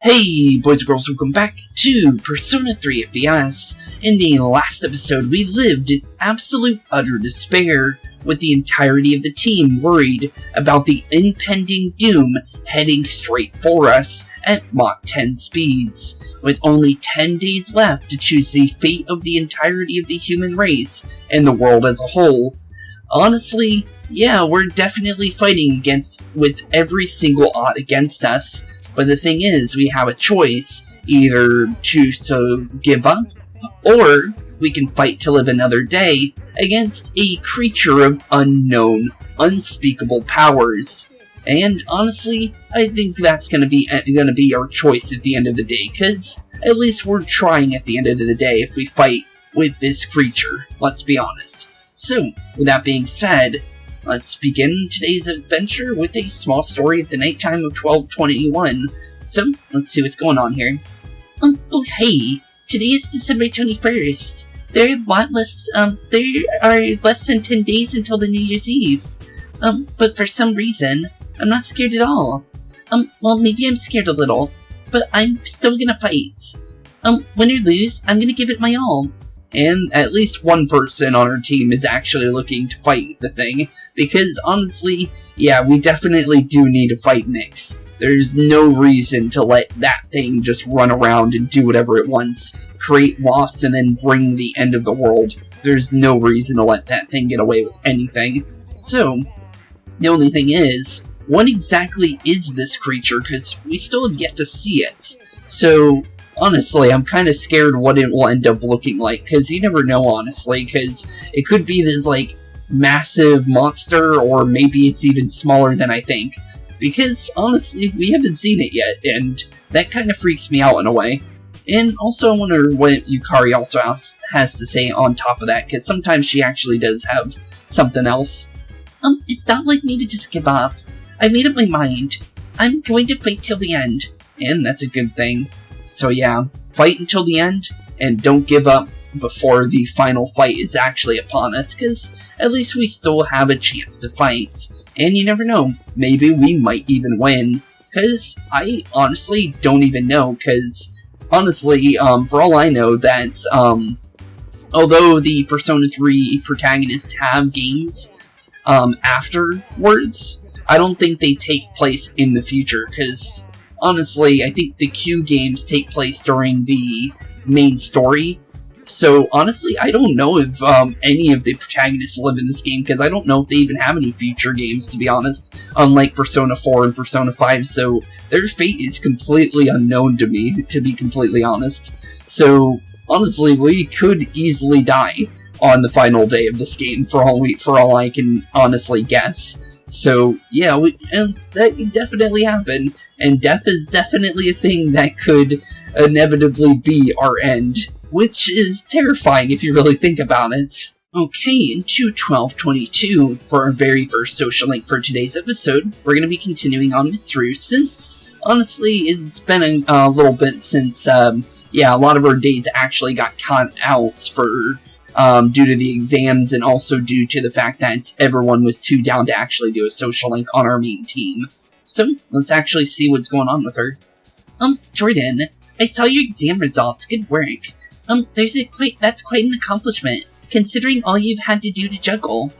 Hey boys and girls, welcome back to Persona 3 FES. In the last episode, we lived in absolute utter despair, with the entirety of the team worried about the impending doom heading straight for us at Mach 10 speeds, with only 10 days left to choose the fate of the entirety of the human race and the world as a whole. Honestly, yeah, we're definitely fighting with every single odd against us. But the thing is, we have a choice, either choose to give up, or we can fight to live another day against a creature of unknown, unspeakable powers. And honestly, I think that's gonna be our choice at the end of the day, because at least we're trying at the end of the day if we fight with this creature, let's be honest. So, with that being said, let's begin today's adventure with a small story at the nighttime of 12/21. So, let's see what's going on here. Oh hey, today is December 21st. There are less than 10 days until the New Year's Eve. But for some reason, I'm not scared at all. Well, maybe I'm scared a little, but I'm still gonna fight. Win or lose, I'm gonna give it my all. And at least one person on our team is actually looking to fight the thing, because honestly, yeah, we definitely do need to fight Nyx. There's no reason to let that thing just run around and do whatever it wants, create loss, and then bring the end of the world. There's no reason to let that thing get away with anything. So, the only thing is, what exactly is this creature, because we still have yet to see it. So, honestly, I'm kind of scared what it will end up looking like, because you never know, honestly, because it could be this, like, massive monster, or maybe it's even smaller than I think. Because, honestly, we haven't seen it yet, and that kind of freaks me out in a way. And also, I wonder what Yukari also has to say on top of that, because sometimes she actually does have something else. It's not like me to just give up. I made up my mind. I'm going to fight till the end, and that's a good thing. So yeah, fight until the end, and don't give up before the final fight is actually upon us, because at least we still have a chance to fight. And you never know, maybe we might even win, because I honestly don't even know, because honestly, for all I know, that although the Persona 3 protagonists have games afterwards, I don't think they take place in the future, because honestly, I think the Q games take place during the main story. So, honestly, I don't know if any of the protagonists live in this game, because I don't know if they even have any future games, to be honest. Unlike Persona 4 and Persona 5, so their fate is completely unknown to me, to be completely honest. So, honestly, we could easily die on the final day of this game, for all I can honestly guess. So, yeah, that could definitely happen. And death is definitely a thing that could inevitably be our end, which is terrifying if you really think about it. Okay, into 12/22, for our very first social link for today's episode, we're going to be continuing on Mitsuru, since, honestly, it's been a little bit since, yeah, a lot of our days actually got cut out for, due to the exams, and also due to the fact that everyone was too down to actually do a social link on our main team. So, let's actually see what's going on with her. Jordan, I saw your exam results. Good work. That's quite an accomplishment, considering all you've had to do to juggle.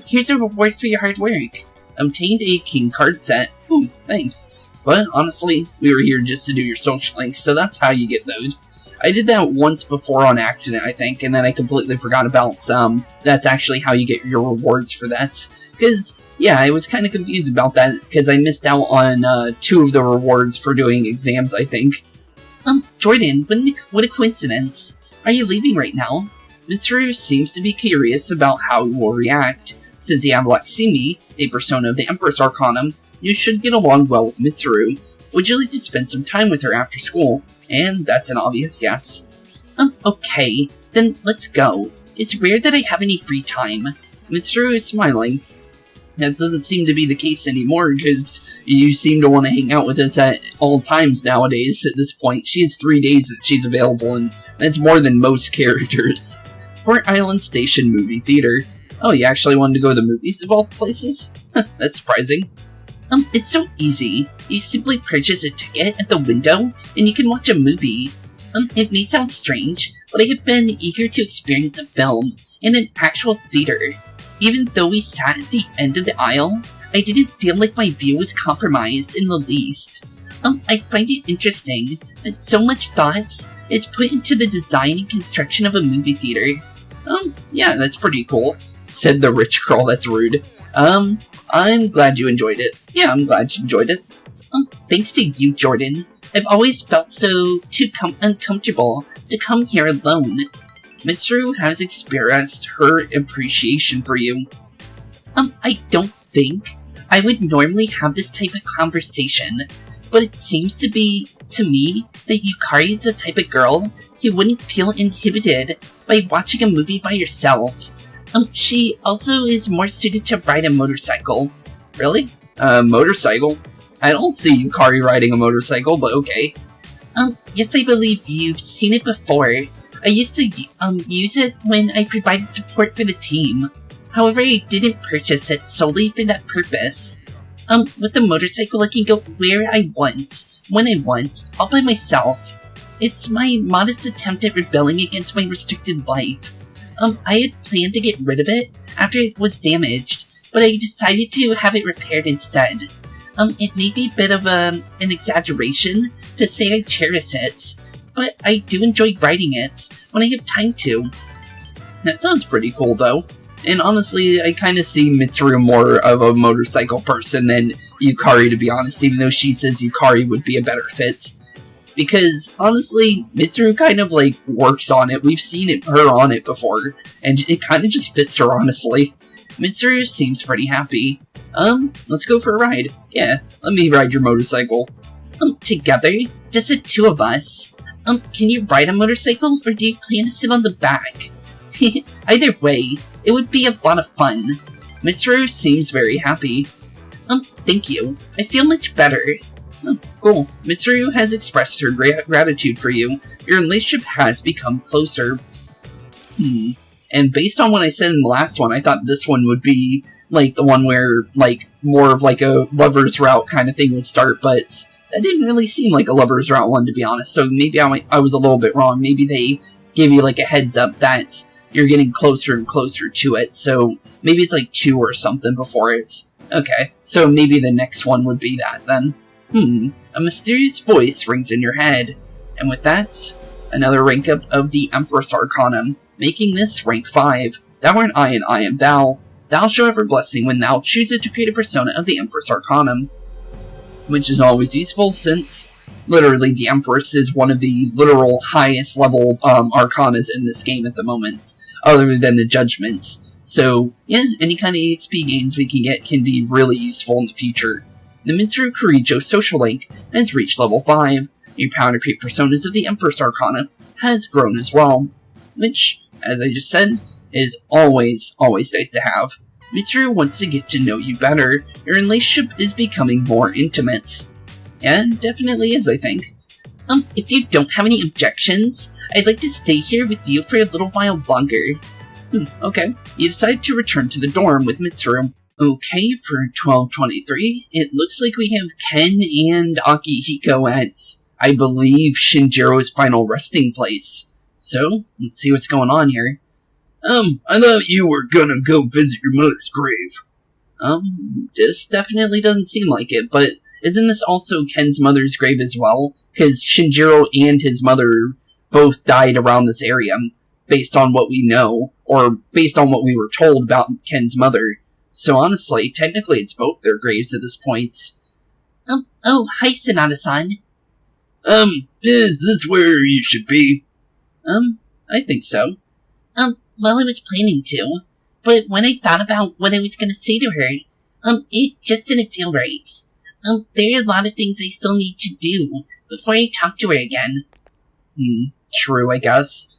Here's a reward for your hard work. Obtained a king card set. Ooh, thanks. But honestly, we were here just to do your social link, so that's how you get those. I did that once before on accident, I think, and then I completely forgot about, that's actually how you get your rewards for that. Because, yeah, I was kind of confused about that, because I missed out on, 2 of the rewards for doing exams, I think. Jordan, what a coincidence. Are you leaving right now? Mitsuru seems to be curious about how you will react. Since you have Lakshmi, a persona of the Empress Arcanum, you should get along well with Mitsuru. Would you like to spend some time with her after school? And that's an obvious yes. Okay, then let's go. It's rare that I have any free time. Mitsuru is smiling. That doesn't seem to be the case anymore, because you seem to want to hang out with us at all times nowadays at this point. She has 3 days that she's available, and that's more than most characters. Port Island Station Movie Theater. Oh, you actually wanted to go to the movies of all places? That's surprising. It's so easy. You simply purchase a ticket at the window, and you can watch a movie. It may sound strange, but I have been eager to experience a film in an actual theater. Even though we sat at the end of the aisle, I didn't feel like my view was compromised in the least. I find it interesting that so much thought is put into the design and construction of a movie theater. Yeah, that's pretty cool, said the rich girl that's rude. I'm glad you enjoyed it. Yeah, I'm glad you enjoyed it. Thanks to you, Jordan. I've always felt so uncomfortable to come here alone. Mitsuru has expressed her appreciation for you. I don't think I would normally have this type of conversation, but it seems to be, to me, that Yukari is the type of girl who wouldn't feel inhibited by watching a movie by herself. She also is more suited to ride a motorcycle. Really? Motorcycle? I don't see Yukari riding a motorcycle, but okay. Yes, I believe you've seen it before. I used to, use it when I provided support for the team. However, I didn't purchase it solely for that purpose. With the motorcycle, I can go where I want, when I want, all by myself. It's my modest attempt at rebelling against my restricted life. I had planned to get rid of it after it was damaged, but I decided to have it repaired instead. It may be a bit of an exaggeration to say I cherish it, but I do enjoy riding it when I have time to. That sounds pretty cool, though. And honestly, I kind of see Mitsuru more of a motorcycle person than Yukari, to be honest, even though she says Yukari would be a better fit. Because, honestly, Mitsuru kind of, works on it. We've seen her on it before, and it kind of just fits her, honestly. Mitsuru seems pretty happy. Let's go for a ride. Yeah, let me ride your motorcycle. Together? Just the two of us. Can you ride a motorcycle, or do you plan to sit on the back? Either way, it would be a lot of fun. Mitsuru seems very happy. Thank you. I feel much better. Oh, cool. Mitsuru has expressed her gratitude for you. Your relationship has become closer. And based on what I said in the last one, I thought this one would be, the one where, more of, a lover's route kind of thing would start, but that didn't really seem like a lover's route one, to be honest, so maybe I was a little bit wrong. Maybe they give you, a heads up that you're getting closer and closer to it, so maybe it's, 2 or something before it's... Okay, so maybe the next one would be that, then. A mysterious voice rings in your head, and with that, another rank up of the Empress Arcanum, making this rank 5. Thou art I and I am thou. Thou shall have her blessing when thou choosest to create a persona of the Empress Arcanum. Which is always useful since, literally, the Empress is one of the literal highest level Arcanas in this game at the moment, other than the Judgments. So, yeah, any kind of EXP gains we can get can be really useful in the future. The Mitsuru Kirijo social link has reached level 5. Your power to create personas of the Empress Arcana has grown as well, which, as I just said, is always nice to have. Mitsuru wants to get to know you better. Your relationship is becoming more intimate. And definitely is, I think. If you don't have any objections, I'd like to stay here with you for a little while longer. Okay. You decide to return to the dorm with Mitsuru. Okay, for 1223, it looks like we have Ken and Akihiko at, I believe, Shinjiro's final resting place. So, let's see what's going on here. I thought you were gonna go visit your mother's grave. This definitely doesn't seem like it, but isn't this also Ken's mother's grave as well? Because Shinjiro and his mother both died around this area, based on what we know, or based on what we were told about Ken's mother. So honestly, technically it's both their graves at this point. Oh, hi, Sonata-san. Is this where you should be? I think so. Well, I was planning to, but when I thought about what I was gonna say to her, it just didn't feel right. There are a lot of things I still need to do before I talk to her again. True, I guess.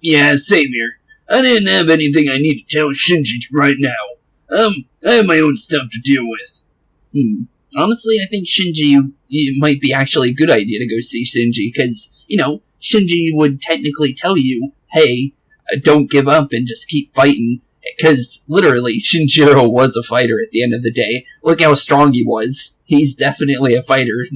Yeah, same here. I didn't have anything I need to tell Shinji right now. I have my own stuff to deal with. Honestly, I think Shinji, it might be actually a good idea to go see Shinji, because, Shinji would technically tell you, hey, don't give up and just keep fighting, Because, literally, Shinjiro was a fighter at the end of the day. Look how strong he was. He's definitely a fighter,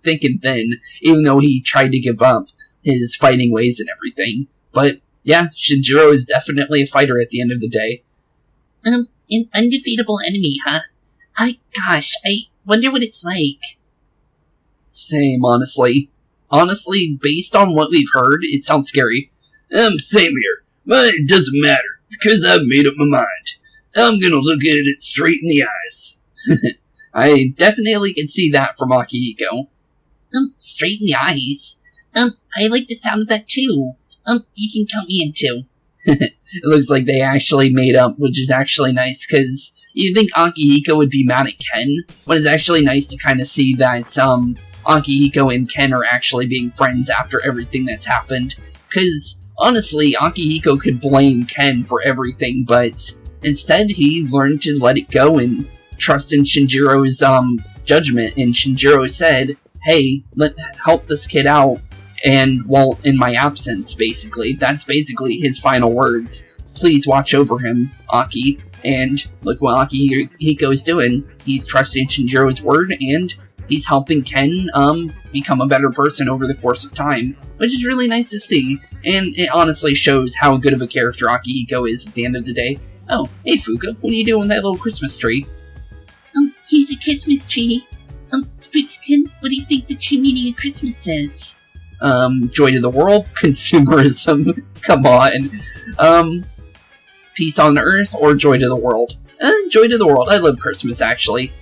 thick and thin, even though he tried to give up his fighting ways and everything. But, yeah, Shinjiro is definitely a fighter at the end of the day. An undefeatable enemy, huh? I wonder what it's like. Same, honestly. Honestly, based on what we've heard, it sounds scary. Same here. But it doesn't matter, because I've made up my mind. I'm gonna look at it straight in the eyes. I definitely can see that from Akihiko. Straight in the eyes? I like the sound of that too. You can count me in too. It looks like they actually made up, which is actually nice, because you think Akihiko would be mad at Ken, but it's actually nice to kind of see that, Akihiko and Ken are actually being friends after everything that's happened, because, honestly, Akihiko could blame Ken for everything, but instead he learned to let it go and trust in Shinjiro's, judgment, and Shinjiro said, hey, help this kid out, and, well, in my absence, basically. That's basically his final words. Please watch over him, Aki. And look what Akihiko is doing. He's trusting Shinjiro's word, and he's helping Ken, become a better person over the course of time, which is really nice to see, and it honestly shows how good of a character Akihiko is at the end of the day. Oh, hey Fuka, what are you doing with that little Christmas tree? Here's a Christmas tree. Spooks, what do you think the tree meaning of Christmas says? Joy to the world, consumerism, come on. Peace on earth, or joy to the world? Joy to the world, I love Christmas, actually.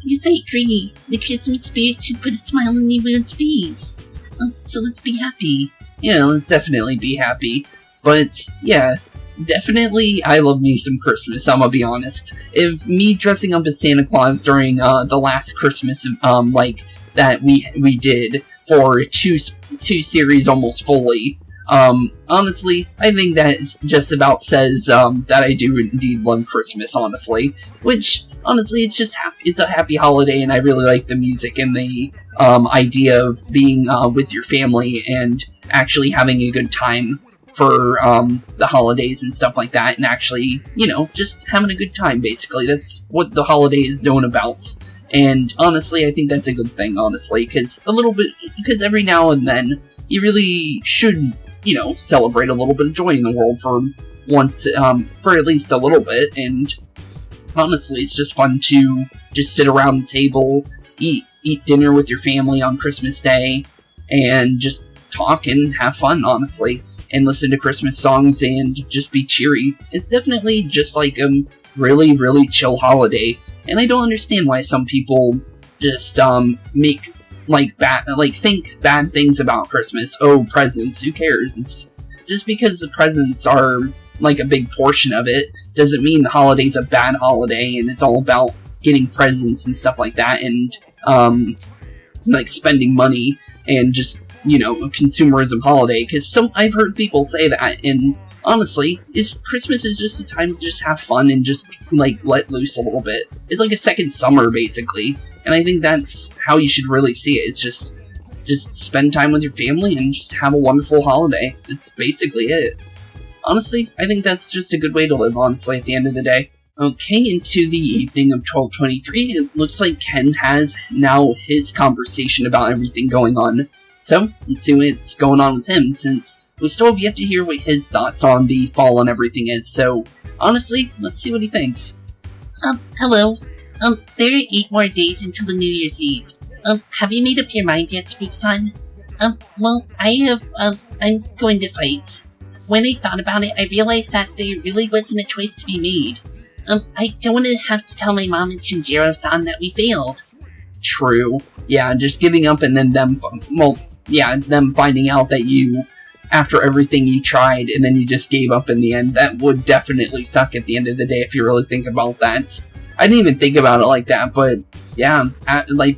Yes, I agree. The Christmas spirit should put a smile on everyone's face. So let's be happy. Yeah, let's definitely be happy. But, yeah, definitely I love me some Christmas, I'm gonna be honest. If me dressing up as Santa Claus during, the last Christmas, that we did for two series almost fully, honestly, I think that just about says, that I do indeed love Christmas, honestly. Which, honestly, it's a happy holiday, and I really like the music and the, idea of being, with your family and actually having a good time for, the holidays and stuff like that, and actually, just having a good time, basically. That's what the holiday is known about. And honestly, I think that's a good thing, honestly, because every now and then, you really should, celebrate a little bit of joy in the world for once, for at least a little bit, and honestly, it's just fun to just sit around the table, eat dinner with your family on Christmas Day, and just talk and have fun, honestly, and listen to Christmas songs and just be cheery. It's definitely just like a really, really chill holiday. And I don't understand why some people just, think bad things about Christmas. Oh, presents, who cares? It's just because the presents are, a big portion of it, doesn't mean the holiday's a bad holiday, and it's all about getting presents and stuff like that, and, spending money, and just, a consumerism holiday, because I've heard people say that, and honestly, Christmas is just a time to just have fun and just, let loose a little bit. It's like a second summer, basically. And I think that's how you should really see it. It's just spend time with your family and just have a wonderful holiday. That's basically it. Honestly, I think that's just a good way to live, honestly, at the end of the day. Okay, into the evening of 12/23, it looks like Ken has now his conversation about everything going on. So, let's see what's going on with him, since we still have yet to hear what his thoughts on the fall and everything is, so, honestly, let's see what he thinks. Hello. There are 8 more days until the New Year's Eve. Have you made up your mind yet, Spook-san? Well, I'm going to fight. When I thought about it, I realized that there really wasn't a choice to be made. I don't want to have to tell my mom and Shinjiro-san that we failed. True. Yeah, just giving up and then them finding out that you, after everything you tried, and then you just gave up in the end, that would definitely suck at the end of the day if you really think about that. I didn't even think about it like that, but yeah,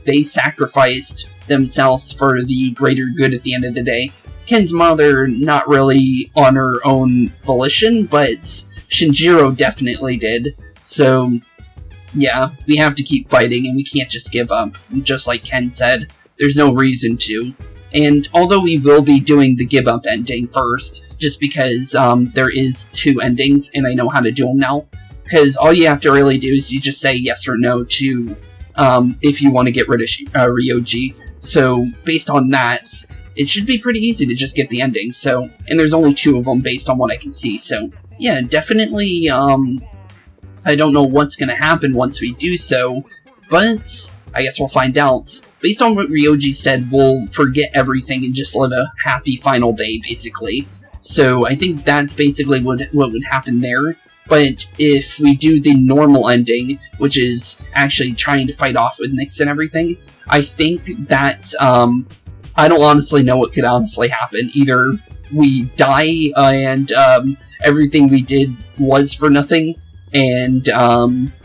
they sacrificed themselves for the greater good at the end of the day. Ken's mother, not really on her own volition, but Shinjiro definitely did. So, yeah, we have to keep fighting and we can't just give up. Just like Ken said, there's no reason to. And although we will be doing the give up ending first, just because there is 2 endings and I know how to do them now, because all you have to really do is you just say yes or no to if you want to get rid of Ryoji. So based on that, it should be pretty easy to just get the ending. So, and there's only 2 of them based on what I can see. So yeah, definitely. I don't know what's gonna happen once we do so, but I guess we'll find out. Based on what Ryoji said, we'll forget everything and just live a happy final day, basically. So I think that's basically what would happen there. But if we do the normal ending, which is actually trying to fight off with Nyx and everything, I think that, I don't honestly know what could honestly happen. Either we die and everything we did was for nothing, and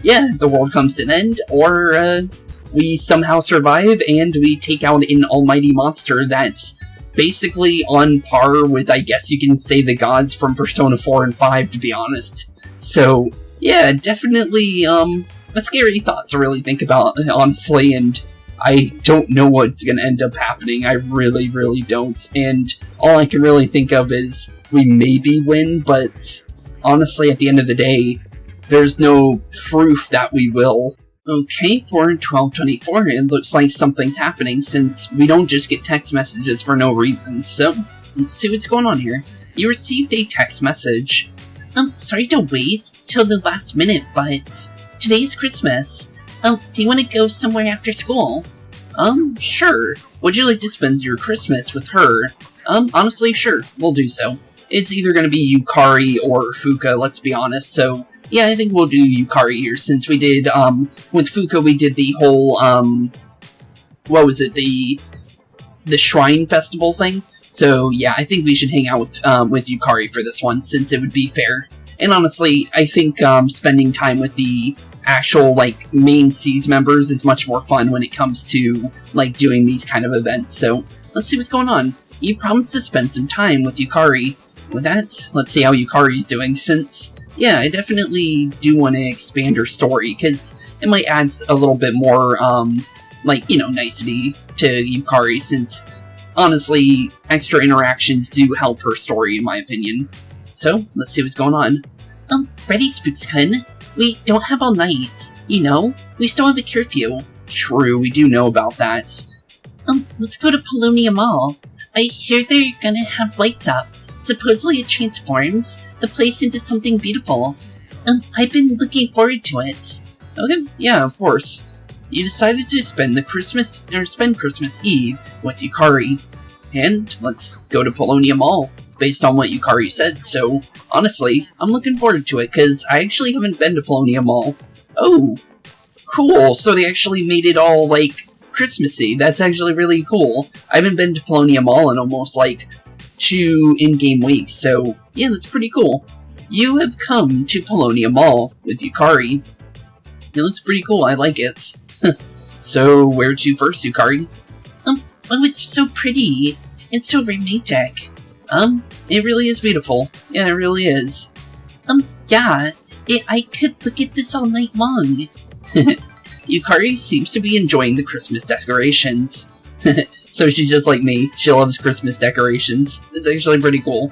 yeah, the world comes to an end, or we somehow survive and we take out an almighty monster that's basically on par with, I guess you can say, the gods from Persona 4 and 5, to be honest. So, yeah, definitely a scary thought to really think about, honestly, and I don't know what's going to end up happening. I really, really don't. And all I can really think of is we maybe win, but honestly, at the end of the day, there's no proof that we will. Okay, for 1224, it looks like something's happening since we don't just get text messages for no reason. So, let's see what's going on here. You received a text message. Sorry to wait till the last minute, but today is Christmas. Do you want to go somewhere after school? Sure. Would you like to spend your Christmas with her? Honestly, sure. We'll do so. It's either going to be Yukari or Fuka, let's be honest, so yeah, I think we'll do Yukari here, since we did, with Fuka, we did the whole, what was it, the Shrine Festival thing? So, yeah, I think we should hang out with Yukari for this one, since it would be fair. And honestly, I think, spending time with the actual, like, main SEAS members is much more fun when it comes to, like, doing these kind of events. So, let's see what's going on. You promised to spend some time with Yukari. With that, let's see how Yukari's doing, since, yeah, I definitely do want to expand her story, because it might add a little bit more, like, you know, nicety to Yukari, since, honestly, extra interactions do help her story, in my opinion. So, let's see what's going on. Ready, Spooks-kun? We don't have all night, you know? We still have a curfew. True, we do know about that. Let's go to Paulownia Mall. I hear they're gonna have lights up. Supposedly it transforms the place into something beautiful. I've been looking forward to it. Okay, yeah, of course. You decided to spend Christmas Eve with Yukari. And let's go to Paulownia Mall, based on what Yukari said, so honestly, I'm looking forward to it, because I actually haven't been to Paulownia Mall. Oh, cool, so they actually made it all, like, Christmassy. That's actually really cool. I haven't been to Paulownia Mall in almost, like, 2 in-game weeks, so yeah, that's pretty cool. You have come to Paulownia Mall with Yukari. It looks pretty cool, I like it. So, where to first, Yukari? Oh, it's so pretty. It's so romantic. It really is beautiful. Yeah, it really is. Yeah. I could look at this all night long. Yukari seems to be enjoying the Christmas decorations. So she's just like me. She loves Christmas decorations. It's actually pretty cool.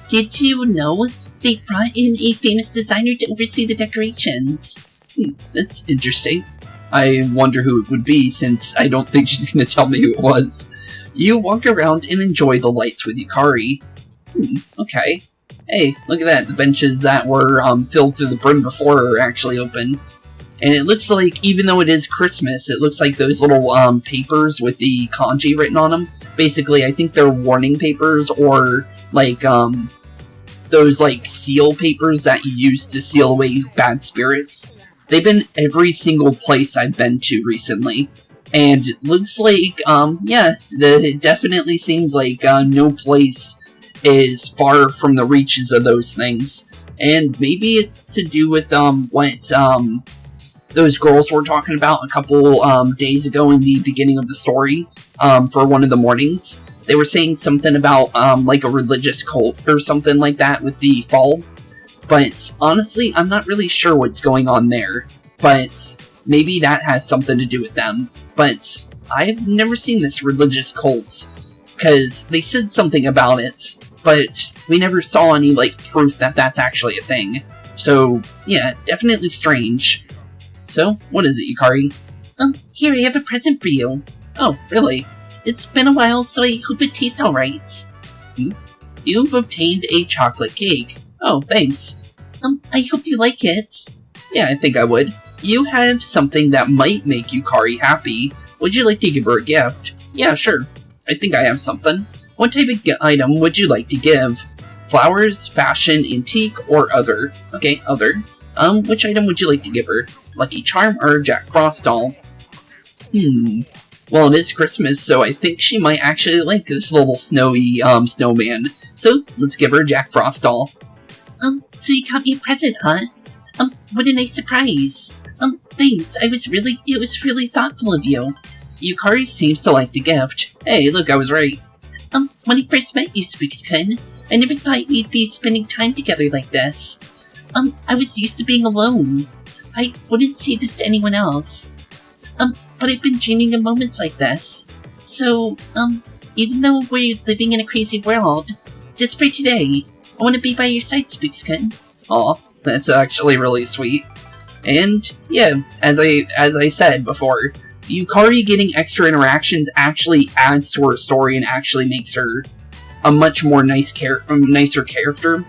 Did you know they brought in a famous designer to oversee the decorations? That's interesting. I wonder who it would be, since I don't think she's going to tell me who it was. You walk around and enjoy the lights with Yukari. Okay. Hey, look at that. The benches that were filled to the brim before are actually open. And it looks like, even though it is Christmas, it looks like those little papers with the kanji written on them. Basically, I think they're warning papers, or like those like seal papers that you use to seal away bad spirits. They've been every single place I've been to recently. And it looks like, yeah, it definitely seems like no place is far from the reaches of those things. And maybe it's to do with what those girls were talking about a couple days ago in the beginning of the story for one of the mornings. They were saying something about like a religious cult or something like that with the fall. But honestly, I'm not really sure what's going on there. But maybe that has something to do with them. But I've never seen this religious cult because they said something about it, but we never saw any, like, proof that that's actually a thing. So, yeah, definitely strange. So, what is it, Yukari? Here, I have a present for you. Oh, really? It's been a while, so I hope it tastes alright. You've obtained a chocolate cake. Oh, thanks. I hope you like it. Yeah, I think I would. You have something that might make Yukari happy. Would you like to give her a gift? Yeah, sure. I think I have something. What type of item would you like to give? Flowers, fashion, antique, or other? Okay, other. Which item would you like to give her? Lucky Charm or Jack Frost doll? Well, it is Christmas, so I think she might actually like this little snowy, snowman. So, let's give her a Jack Frost doll. So you got me a present, huh? What a nice surprise. Thanks, it was really thoughtful of you. Yukari seems to like the gift. Hey, look, I was right. When I first met you, Spooks-kun, I never thought we'd be spending time together like this. I was used to being alone. I wouldn't say this to anyone else. But I've been dreaming of moments like this. So, even though we're living in a crazy world, just for today, I want to be by your side, Spooks-kun. Aw, that's actually really sweet. And, yeah, as I said before, Yukari getting extra interactions actually adds to her story and actually makes her a much more nicer character,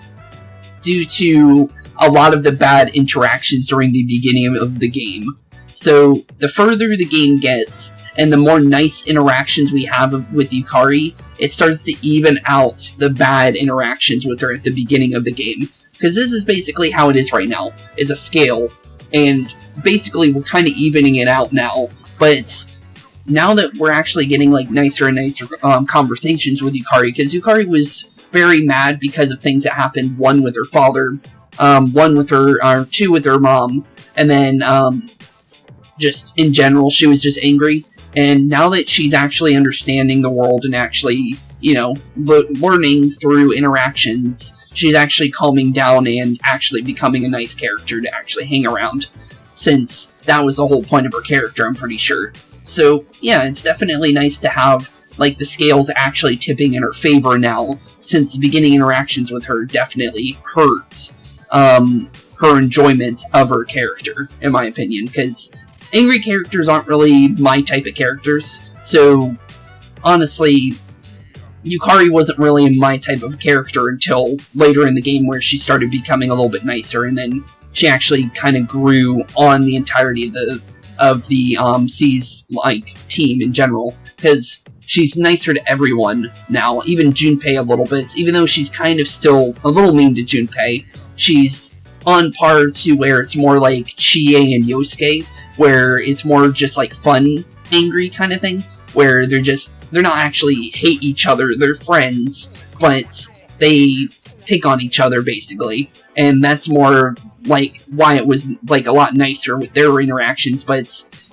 due to a lot of the bad interactions during the beginning of the game. So, the further the game gets, and the more nice interactions we have with Yukari, it starts to even out the bad interactions with her at the beginning of the game. Because this is basically how it is right now. It's a scale, and basically we're kind of evening it out now, but now that we're actually getting like nicer and nicer conversations with Yukari, because Yukari was very mad because of things that happened, one with her father, one with her, or two with her mom, and then just in general she was just angry. And now that she's actually understanding the world and actually, you know, learning through interactions, she's actually calming down and actually becoming a nice character to actually hang around, since that was the whole point of her character, I'm pretty sure. So, yeah, it's definitely nice to have, like, the scales actually tipping in her favor now, since the beginning interactions with her definitely hurts her enjoyment of her character, in my opinion, because angry characters aren't really my type of characters, so, honestly, Yukari wasn't really my type of character until later in the game, where she started becoming a little bit nicer, and then she actually kind of grew on the entirety of the C's, like, team in general, because she's nicer to everyone now, even Junpei a little bit. Even though she's kind of still a little mean to Junpei, she's on par to where it's more like Chie and Yosuke, where it's more just like fun, angry kind of thing, where they're not actually hate each other, they're friends, but they pick on each other, basically. And that's more like why it was like a lot nicer with their interactions, but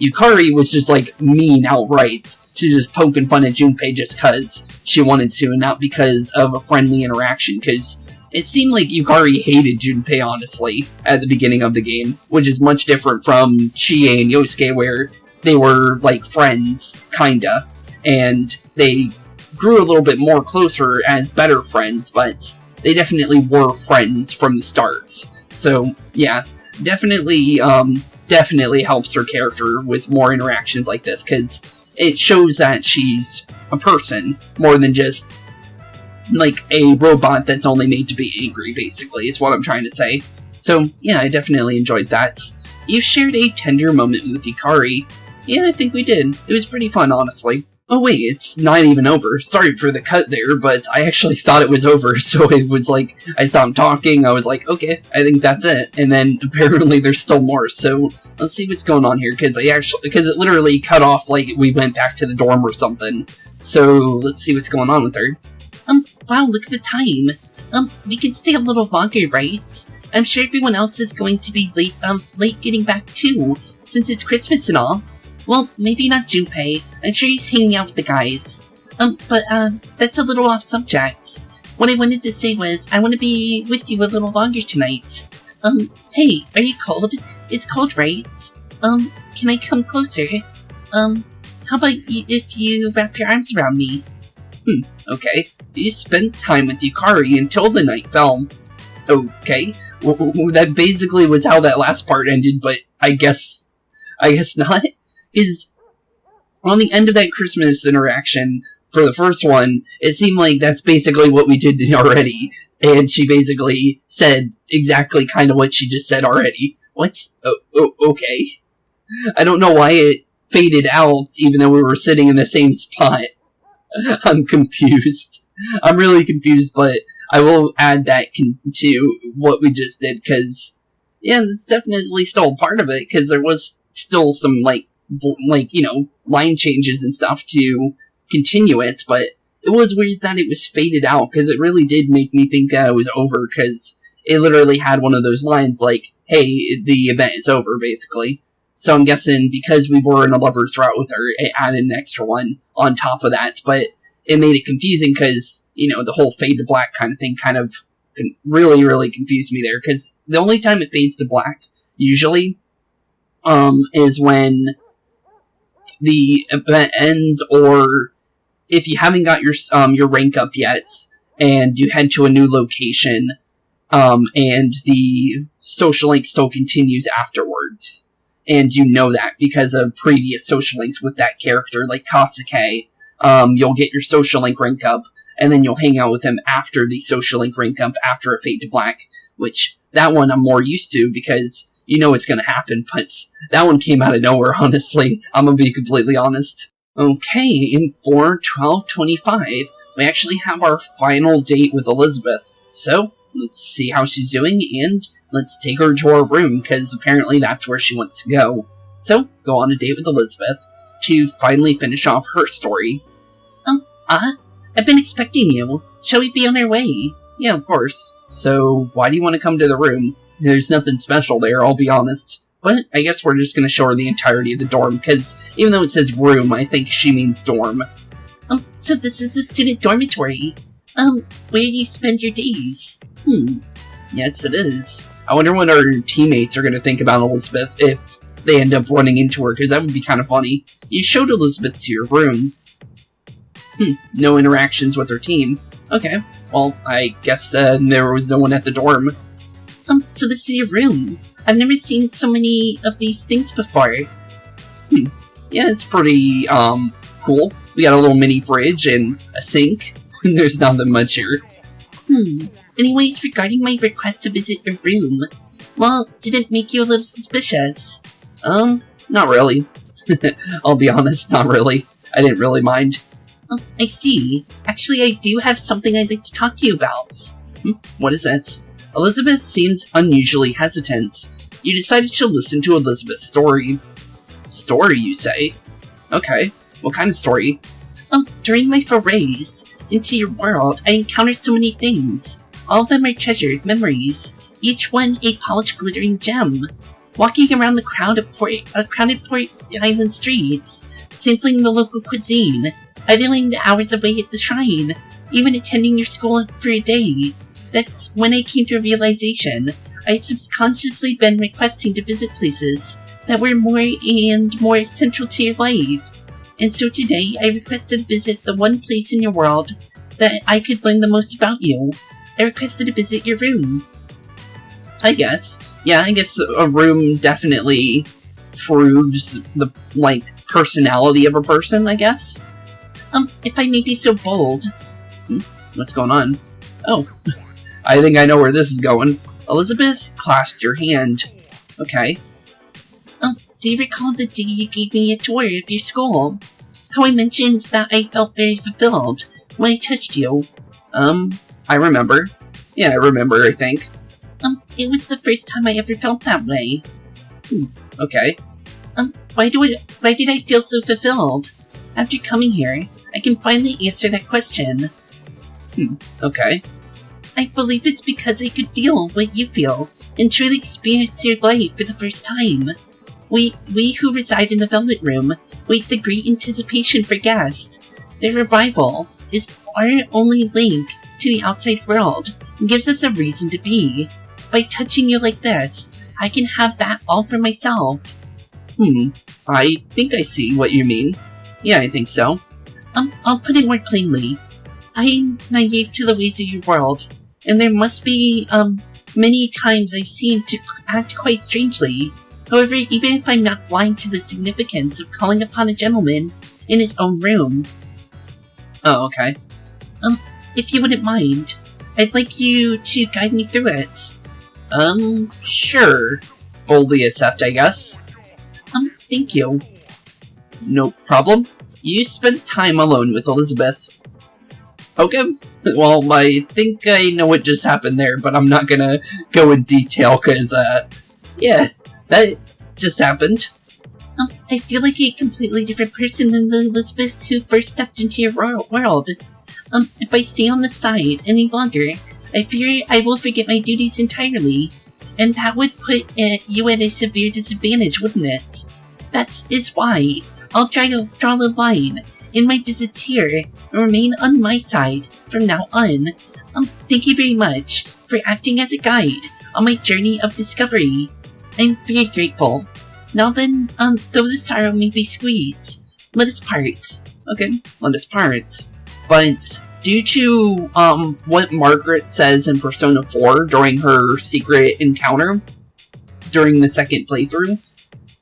Yukari was just like mean outright. She was just poking fun at Junpei just cause she wanted to, and not because of a friendly interaction, because it seemed like Yukari hated Junpei, honestly, at the beginning of the game, which is much different from Chie and Yosuke, where they were like friends, kinda, and they grew a little bit more closer as better friends, but they definitely were friends from the start. So, yeah, definitely helps her character with more interactions like this, because it shows that she's a person, more than just, like, a robot that's only made to be angry, basically, is what I'm trying to say. So, yeah, I definitely enjoyed that. You shared a tender moment with Yukari. Yeah, I think we did. It was pretty fun, honestly. Oh wait, it's not even over. Sorry for the cut there, but I actually thought it was over, so it was like, I stopped talking, I was like, okay, I think that's it, and then apparently there's still more, so let's see what's going on here, because it literally cut off like we went back to the dorm or something. So, let's see what's going on with her. Wow, look at the time. We can stay a little longer, right? I'm sure everyone else is going to be late getting back too, since it's Christmas and all. Well, maybe not Junpei. I'm sure he's hanging out with the guys. But that's a little off subject. What I wanted to say was, I want to be with you a little longer tonight. Hey, are you cold? It's cold, right? Can I come closer? How about if you wrap your arms around me? Okay. You spent time with Yukari until the night fell. Okay. That basically was how that last part ended, but I guess not. Is on the end of that Christmas interaction for the first one, it seemed like that's basically what we did already, and she basically said exactly kind of what she just said already. What's okay? I don't know why it faded out, even though we were sitting in the same spot. I'm confused. I'm really confused, but I will add that to what we just did, because, yeah, that's definitely still a part of it, because there was still some, line changes and stuff to continue it, but it was weird that it was faded out, because it really did make me think that it was over, because it literally had one of those lines like, hey, the event is over, basically. So I'm guessing because we were in a lover's route with her, it added an extra one on top of that, but it made it confusing because, the whole fade to black kind of thing kind of really, really confused me there, because the only time it fades to black, usually, is when the event ends, or if you haven't got your rank up yet, and you head to a new location, and the social link still continues afterwards. And you know that because of previous social links with that character, like Kasuke. You'll get your social link rank up, and then you'll hang out with them after the social link rank up, after a fade to black, which, that one I'm more used to, because you know it's gonna happen, but that one came out of nowhere, honestly. I'm gonna be completely honest. Okay, in 4/12/25, we actually have our final date with Elizabeth. So, let's see how she's doing, and let's take her to our room, because apparently that's where she wants to go. So, go on a date with Elizabeth to finally finish off her story. I've been expecting you. Shall we be on our way? Yeah, of course. So, why do you want to come to the room? There's nothing special there, I'll be honest. But I guess we're just going to show her the entirety of the dorm, because even though it says room, I think she means dorm. So this is the student dormitory. Where do you spend your days? Yes, it is. I wonder what our teammates are going to think about Elizabeth if they end up running into her, because that would be kind of funny. You showed Elizabeth to your room. No interactions with her team. Okay, well, I guess there was no one at the dorm. So this is your room. I've never seen so many of these things before. Yeah, it's pretty, cool. We got a little mini fridge and a sink. There's nothing much here. Anyways, regarding my request to visit your room, well, did it make you a little suspicious? Not really. I'll be honest, not really. I didn't really mind. I see. Actually, I do have something I'd like to talk to you about. What is it? Elizabeth seems unusually hesitant. You decided to listen to Elizabeth's story. Story, you say? Okay. What kind of story? During my forays into your world, I encountered so many things. All of them are treasured memories, each one a polished glittering gem. Walking around the crowded Port Island streets, sampling the local cuisine, idling the hours away at the shrine, even attending your school for a day. That's when I came to a realization. I had subconsciously been requesting to visit places that were more and more central to your life. And so today, I requested to visit the one place in your world that I could learn the most about you. I requested to visit your room. I guess. Yeah, I guess a room definitely proves the, personality of a person, I guess. If I may be so bold. What's going on? Oh, I think I know where this is going. Elizabeth clasped your hand. Okay. Do you recall the day you gave me a tour of your school? How I mentioned that I felt very fulfilled when I touched you? I remember. Yeah, I remember, I think. It was the first time I ever felt that way. Okay. Why did I feel so fulfilled? After coming here, I can finally answer that question. Okay. I believe it's because I could feel what you feel and truly experience your life for the first time. We who reside in the Velvet Room wait the great anticipation for guests. Their arrival is our only link to the outside world and gives us a reason to be. By touching you like this, I can have that all for myself. I think I see what you mean. Yeah, I think so. I'll put it more plainly. I'm naive to the ways of your world, and there must be, many times I've seemed to act quite strangely. However, even if I'm not blind to the significance of calling upon a gentleman in his own room... Oh, okay. If you wouldn't mind, I'd like you to guide me through it. Sure. Boldly accept, I guess. Thank you. No problem. You spent time alone with Elizabeth. Okay. Well, I think I know what just happened there, but I'm not gonna go in detail, cause, yeah, that just happened. I feel like a completely different person than the Elizabeth who first stepped into your world. If I stay on the side any longer, I fear I will forget my duties entirely. And that would put you at a severe disadvantage, wouldn't it? That is why I'll try to draw the line in my visits here and remain on my side from now on. Thank you very much for acting as a guide on my journey of discovery. I'm very grateful. Now then, though the sorrow may be squeezed, let us part. Okay, let us part. But due to, what Margaret says in Persona 4 during her secret encounter, during the second playthrough,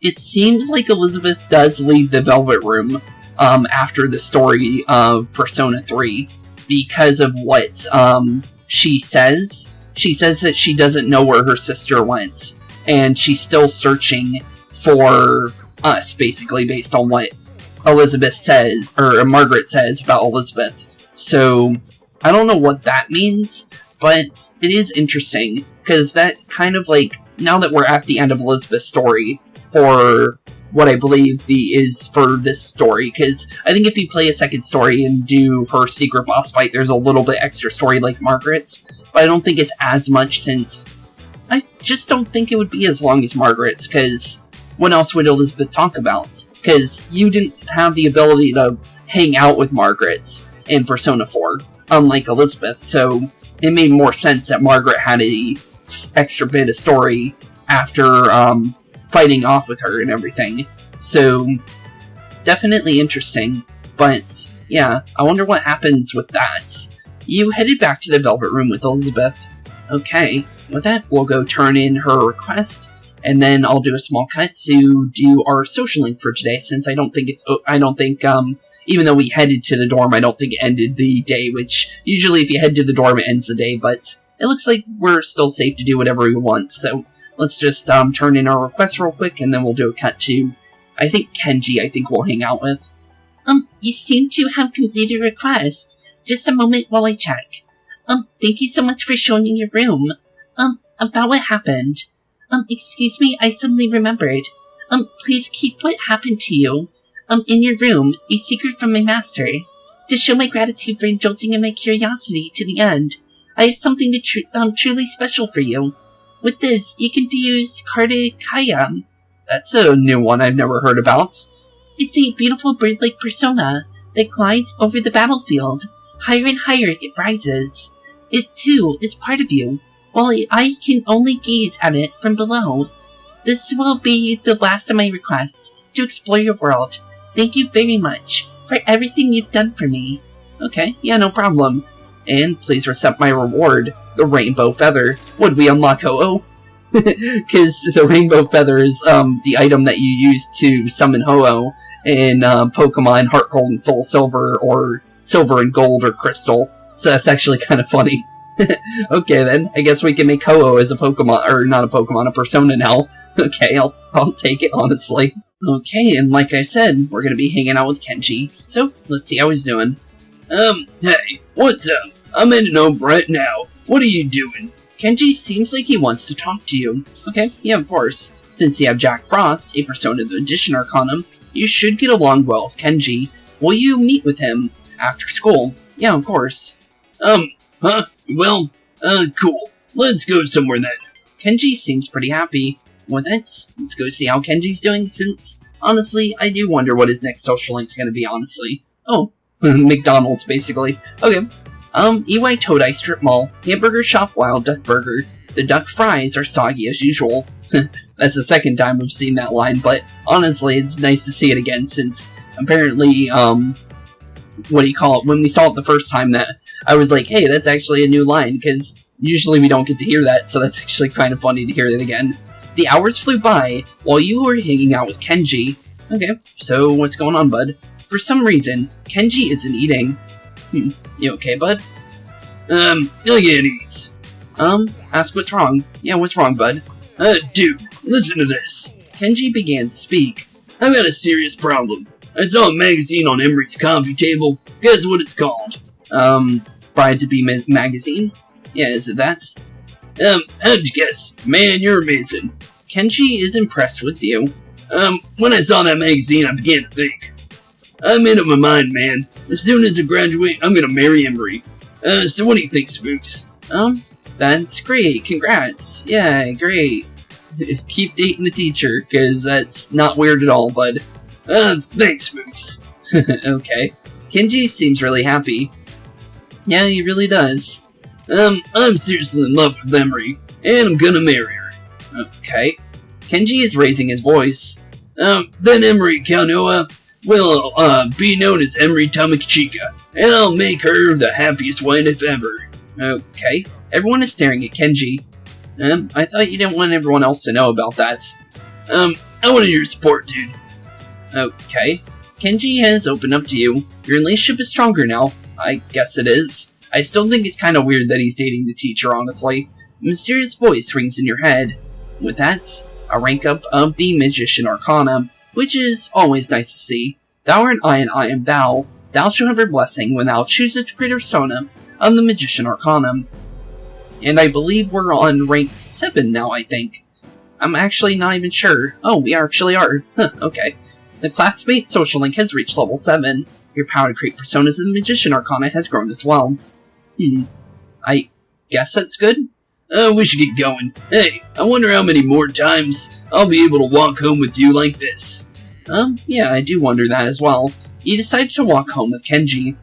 it seems like Elizabeth does leave the Velvet Room, after the story of Persona 3, because of what, she says. She says that she doesn't know where her sister went, and she's still searching for us, basically, based on what Elizabeth says, or Margaret says about Elizabeth. So, I don't know what that means, but it is interesting, because that kind of like, now that we're at the end of Elizabeth's story, for what I believe is for this story, because I think if you play a second story and do her secret boss fight, there's a little bit extra story like Margaret's, but I don't think it's as much, since I just don't think it would be as long as Margaret's, because what else would Elizabeth talk about? Because you didn't have the ability to hang out with Margaret's in Persona 4, unlike Elizabeth, so it made more sense that Margaret had a extra bit of story after, fighting off with her and everything. So, definitely interesting, but yeah, I wonder what happens with that. You headed back to the Velvet Room with Elizabeth. Okay, with that, we'll go turn in her request, and then I'll do a small cut to do our social link for today, since I don't think even though we headed to the dorm, I don't think it ended the day, which usually if you head to the dorm, it ends the day, but it looks like we're still safe to do whatever we want, so let's just turn in our request real quick, and then we'll do a cut to, I think Kenji, we'll hang out with. You seem to have completed a request. Just a moment while I check. Thank you so much for showing me your room. About what happened. Excuse me, I suddenly remembered. Please keep what happened to you, in your room, a secret from my master. To show my gratitude for indulging in my curiosity to the end, I have something truly special for you. With this, you can use Kardakaya. That's a new one I've never heard about. It's a beautiful bird-like persona that glides over the battlefield. Higher and higher it rises. It, too, is part of you, while I can only gaze at it from below. This will be the last of my requests, to explore your world. Thank you very much for everything you've done for me. Okay, yeah, no problem. And please accept my reward, the Rainbow Feather. Would we unlock Ho-Oh? Because the Rainbow Feather is the item that you use to summon Ho-Oh in Pokemon Heart Gold and Soul Silver, or Silver and Gold, or Crystal. So that's actually kind of funny. Okay then, I guess we can make Ho-Oh as a Pokemon, or not a Pokemon, a Persona now. Okay, I'll take it, honestly. Okay, and like I said, we're gonna be hanging out with Kenji, so let's see how he's doing. Hey, what's up? I'm heading home right now. What are you doing? Kenji seems like he wants to talk to you. Okay, yeah, of course. Since you have Jack Frost, a Persona of the Edition Arcanum, you should get along well with Kenji. Will you meet with him after school? Yeah, of course. Huh? Well, cool. Let's go somewhere then. Kenji seems pretty happy. With it, let's go see how Kenji's doing, since, honestly, I do wonder what his next social link's gonna be, honestly. Oh, McDonald's, basically. Okay. EY Todai Strip Mall, Hamburger Shop Wild Duck Burger. The duck fries are soggy as usual. That's the second time we've seen that line, but honestly, it's nice to see it again, since apparently, what do you call it, when we saw it the first time, that I was like, hey, that's actually a new line, because usually we don't get to hear that, so that's actually kind of funny to hear that again. The hours flew by while you were hanging out with Kenji. Okay, so what's going on, bud? For some reason, Kenji isn't eating. You okay, bud? I can't eat. Ask what's wrong. Yeah, what's wrong, bud? Dude, listen to this. Kenji began to speak. I've got a serious problem. I saw a magazine on Emery's coffee table. Guess what it's called? Bride to Be Magazine? Yeah, is it that? How'd you guess? Man, you're amazing. Kenji is impressed with you. When I saw that magazine, I began to think. I made up my mind, man. As soon as I graduate, I'm gonna marry Emery. So what do you think, Spooks? That's great. Congrats. Yeah, great. Keep dating the teacher, because that's not weird at all, bud. Thanks, Spooks. Okay. Kenji seems really happy. Yeah, he really does. I'm seriously in love with Emery, and I'm gonna marry her. Okay. Kenji is raising his voice. Then Emery Kanoa will, be known as Emery Tamachika, and I'll make her the happiest wife ever. Okay. Everyone is staring at Kenji. I thought you didn't want everyone else to know about that. I wanted your support, dude. Okay. Kenji has opened up to you. Your relationship is stronger now. I guess it is. I still think it's kind of weird that he's dating the teacher, honestly. A mysterious voice rings in your head. With that, a rank up of the Magician Arcana, which is always nice to see. Thou art I and I am thou. Thou shalt have her blessing when thou choosest to create a persona of the Magician Arcana. And I believe we're on rank 7 now, I think. I'm actually not even sure. Oh, we actually are. Huh, okay. The classmate social link has reached level 7. Your power to create personas in the Magician Arcana has grown as well. I guess that's good. We should get going. Hey, I wonder how many more times I'll be able to walk home with you like this. Yeah, I do wonder that as well. You decided to walk home with Kenji.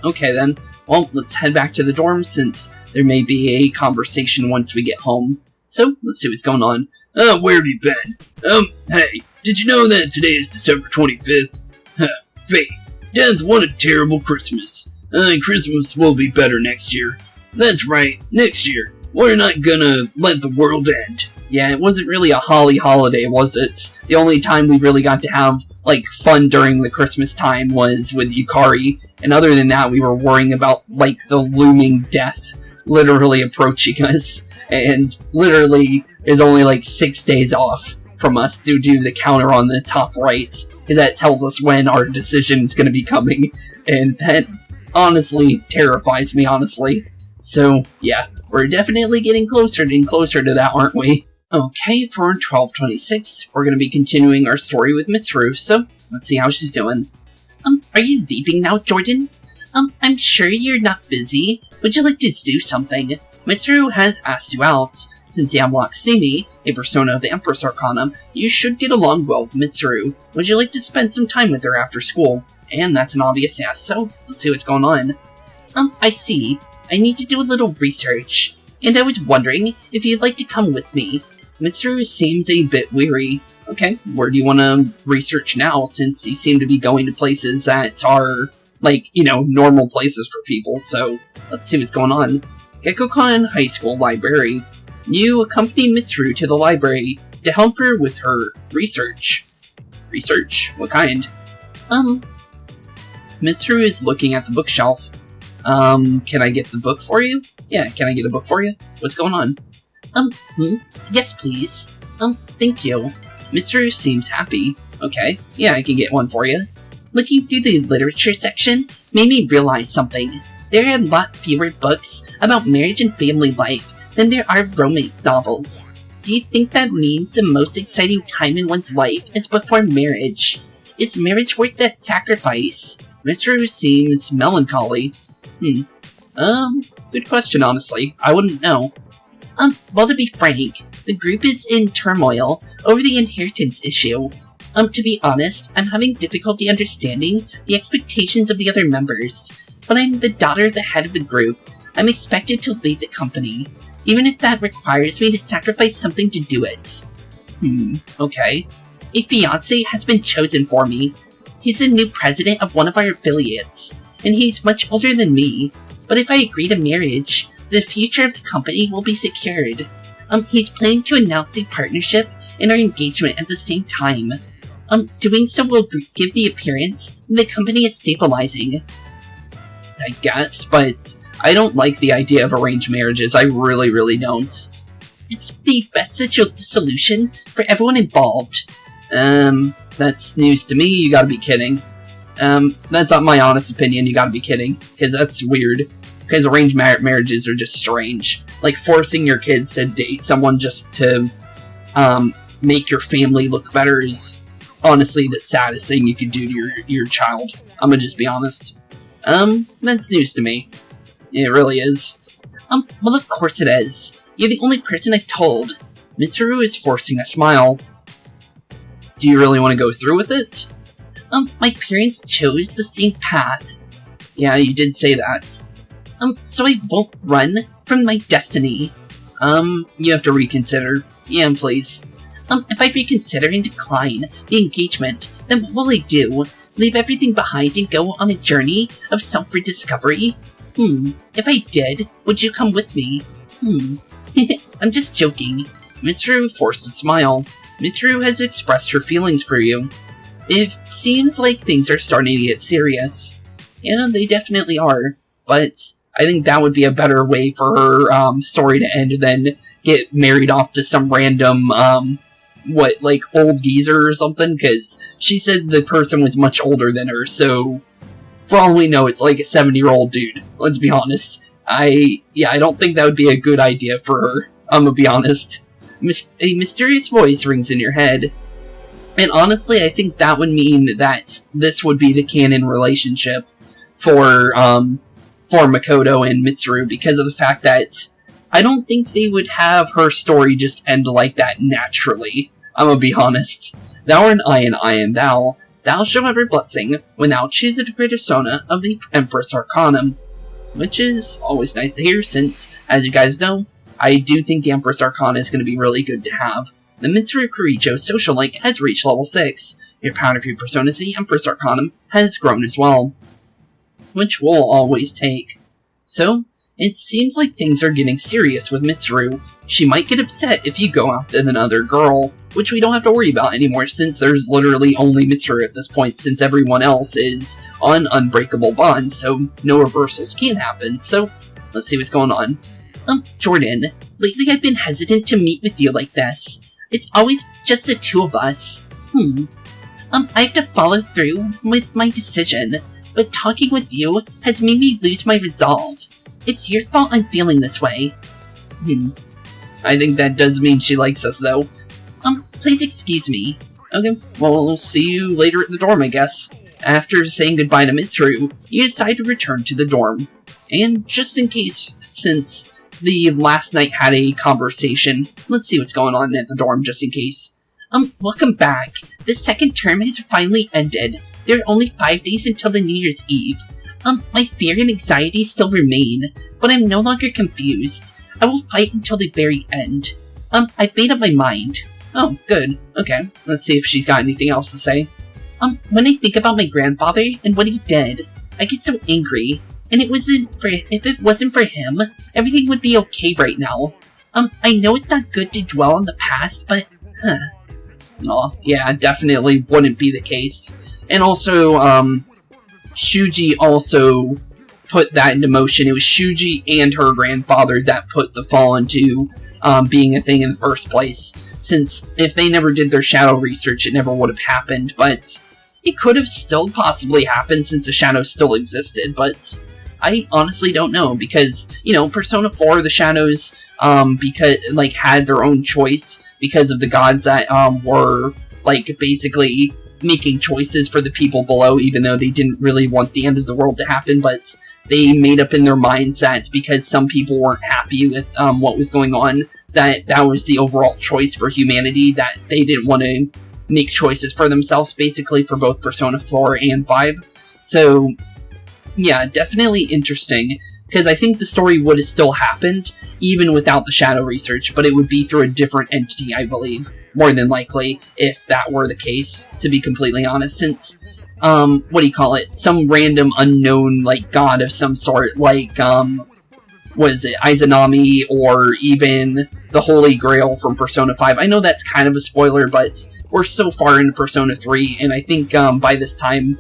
Okay then. Well, let's head back to the dorm since there may be a conversation once we get home. So, let's see what's going on. Where have you been? Hey, did you know that today is December 25th? Fate. Death, what a terrible Christmas. Christmas will be better next year. That's right, next year. We're not gonna let the world end. Yeah, it wasn't really a holly holiday, was it? The only time we really got to have, like, fun during the Christmas time was with Yukari, and other than that, we were worrying about, like, the looming death literally approaching us, and literally is only, like, 6 days off from us due to the counter on the top right, because that tells us when our decision is going to be coming, and that honestly terrifies me, honestly. So, yeah, we're definitely getting closer and closer to that, aren't we? Okay, for 1226, we're going to be continuing our story with Mitsuru, so let's see how she's doing. Are you leaving now, Jordan? I'm sure you're not busy. Would you like to do something? Mitsuru has asked you out. Since you unlocked Simi, a persona of the Empress Arcana, you should get along well with Mitsuru. Would you like to spend some time with her after school? And that's an obvious yes, so let's see what's going on. I see. I need to do a little research, and I was wondering if you'd like to come with me. Mitsuru seems a bit weary. Okay, where do you want to research now, since you seem to be going to places that are, like, you know, normal places for people, so let's see what's going on. Gekkokan High School Library. You accompany Mitsuru to the library to help her with her research. Research? What kind? Mitsuru is looking at the bookshelf. Can I get the book for you? Yeah, can I get a book for you? What's going on? Yes, please. Thank you. Mitsuru seems happy. Okay, yeah, I can get one for you. Looking through the literature section made me realize something. There are a lot fewer books about marriage and family life than there are romance novels. Do you think that means the most exciting time in one's life is before marriage? Is marriage worth that sacrifice? Mitsuru seems melancholy. Good question, honestly. I wouldn't know. Well, to be frank, the group is in turmoil over the inheritance issue. To be honest, I'm having difficulty understanding the expectations of the other members. But I'm the daughter of the head of the group. I'm expected to lead the company, even if that requires me to sacrifice something to do it. Okay. A fiancé has been chosen for me. He's the new president of one of our affiliates, and he's much older than me. But if I agree to marriage, the future of the company will be secured. He's planning to announce the partnership and our engagement at the same time. Doing so will give the appearance that the company is stabilizing. I guess, but I don't like the idea of arranged marriages. I really, really don't. It's the best solution for everyone involved. That's news to me. You gotta be kidding. That's not my honest opinion. You gotta be kidding. Because that's weird. Because arranged marriages are just strange. Like, forcing your kids to date someone just to, make your family look better is honestly the saddest thing you could do to your child. I'm gonna just be honest. That's news to me. It really is. Well, of course it is. You're the only person I've told. Mitsuru is forcing a smile. Do you really want to go through with it? My parents chose the same path. Yeah, you did say that. So I won't run from my destiny. You have to reconsider. Yeah, please. If I reconsider and decline the engagement, then what will I do? Leave everything behind and go on a journey of self-rediscovery? If I did, would you come with me? I'm just joking. Mitsuru forced a smile. Mitsuru has expressed her feelings for you. It seems like things are starting to get serious. Yeah, they definitely are. But I think that would be a better way for her story to end than get married off to some random, old geezer or something? Because she said the person was much older than her, so for all we know, it's like a 70-year-old dude. Let's be honest. I don't think that would be a good idea for her. I'm gonna be honest. A mysterious voice rings in your head. And honestly, I think that would mean that this would be the canon relationship for Makoto and Mitsuru, because of the fact that I don't think they would have her story just end like that naturally. I'm gonna be honest. Thou art an I and I am thou. Thou shall have her blessing when thou choosest the persona of the Empress Arcanum. Which is always nice to hear, since, as you guys know, I do think the Empress Arcana is going to be really good to have. The Mitsuru Kuricho social link has reached level 6. Your power creep persona to the Empress Arcanum has grown as well, which we'll always take. So, it seems like things are getting serious with Mitsuru. She might get upset if you go after another girl, which we don't have to worry about anymore since there's literally only Mitsuru at this point, since everyone else is on unbreakable bonds, so no reversals can happen. So, let's see what's going on. Jordan, lately I've been hesitant to meet with you like this. It's always just the two of us. I have to follow through with my decision, but talking with you has made me lose my resolve. It's your fault I'm feeling this way. I think that does mean she likes us, though. Please excuse me. Okay, well, we'll see you later at the dorm, I guess. After saying goodbye to Mitsuru, you decide to return to the dorm. And just in case, since the last night had a conversation, let's see what's going on at the dorm, just in case. Welcome back. The second term has finally ended. There are only 5 days until the New Year's Eve. My fear and anxiety still remain, but I'm no longer confused. I will fight until the very end. I've made up my mind. Oh, good. Okay, let's see if she's got anything else to say. When I think about my grandfather and what he did, I get so angry. And if it wasn't for him, everything would be okay right now. I know it's not good to dwell on the past, but, Oh, yeah, definitely wouldn't be the case. And also, Shuji also put that into motion. It was Shuji and her grandfather that put the fall into being a thing in the first place. Since if they never did their shadow research, it never would have happened. But it could have still possibly happened since the shadows still existed. But I honestly don't know, because, you know, Persona 4, the shadows, had their own choice because of the gods that, were, basically making choices for the people below, even though they didn't really want the end of the world to happen, but they made up in their minds that because some people weren't happy with, what was going on, that was the overall choice for humanity, that they didn't want to make choices for themselves, basically, for both Persona 4 and 5. So, yeah, definitely interesting, because I think the story would have still happened, even without the shadow research, but it would be through a different entity, I believe, more than likely, if that were the case, to be completely honest, since what do you call it? Some random unknown, like, god of some sort, like, what is it, Izanami, or even the Holy Grail from Persona 5. I know that's kind of a spoiler, but we're so far into Persona 3, and I think, by this time,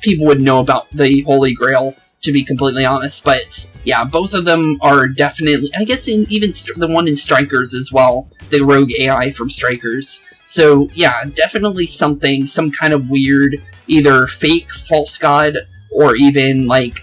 people would know about the Holy Grail, to be completely honest, but yeah, both of them are definitely, I guess even the one in Strikers as well, the rogue AI from Strikers. So yeah, definitely something, some kind of weird, either fake false god, or even like,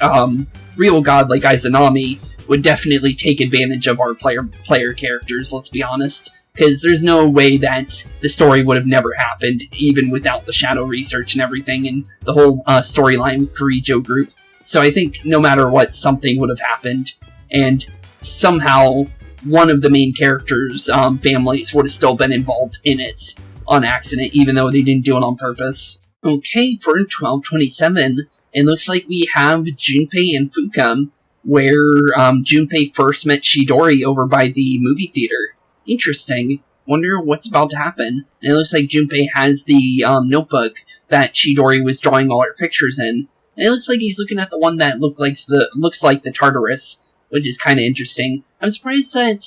real god like Izanami, would definitely take advantage of our player characters, let's be honest. Because there's no way that the story would have never happened, even without the shadow research and everything, and the whole storyline with Kirijo Group. So I think no matter what, something would have happened, and somehow one of the main characters' families would have still been involved in it on accident, even though they didn't do it on purpose. Okay, for 1227, it looks like we have Junpei and Fuka, where Junpei first met Chidori over by the movie theater. Interesting. Wonder what's about to happen. And it looks like Junpei has the notebook that Chidori was drawing all her pictures in. And it looks like he's looking at the one that looks like the Tartarus, which is kind of interesting. I'm surprised that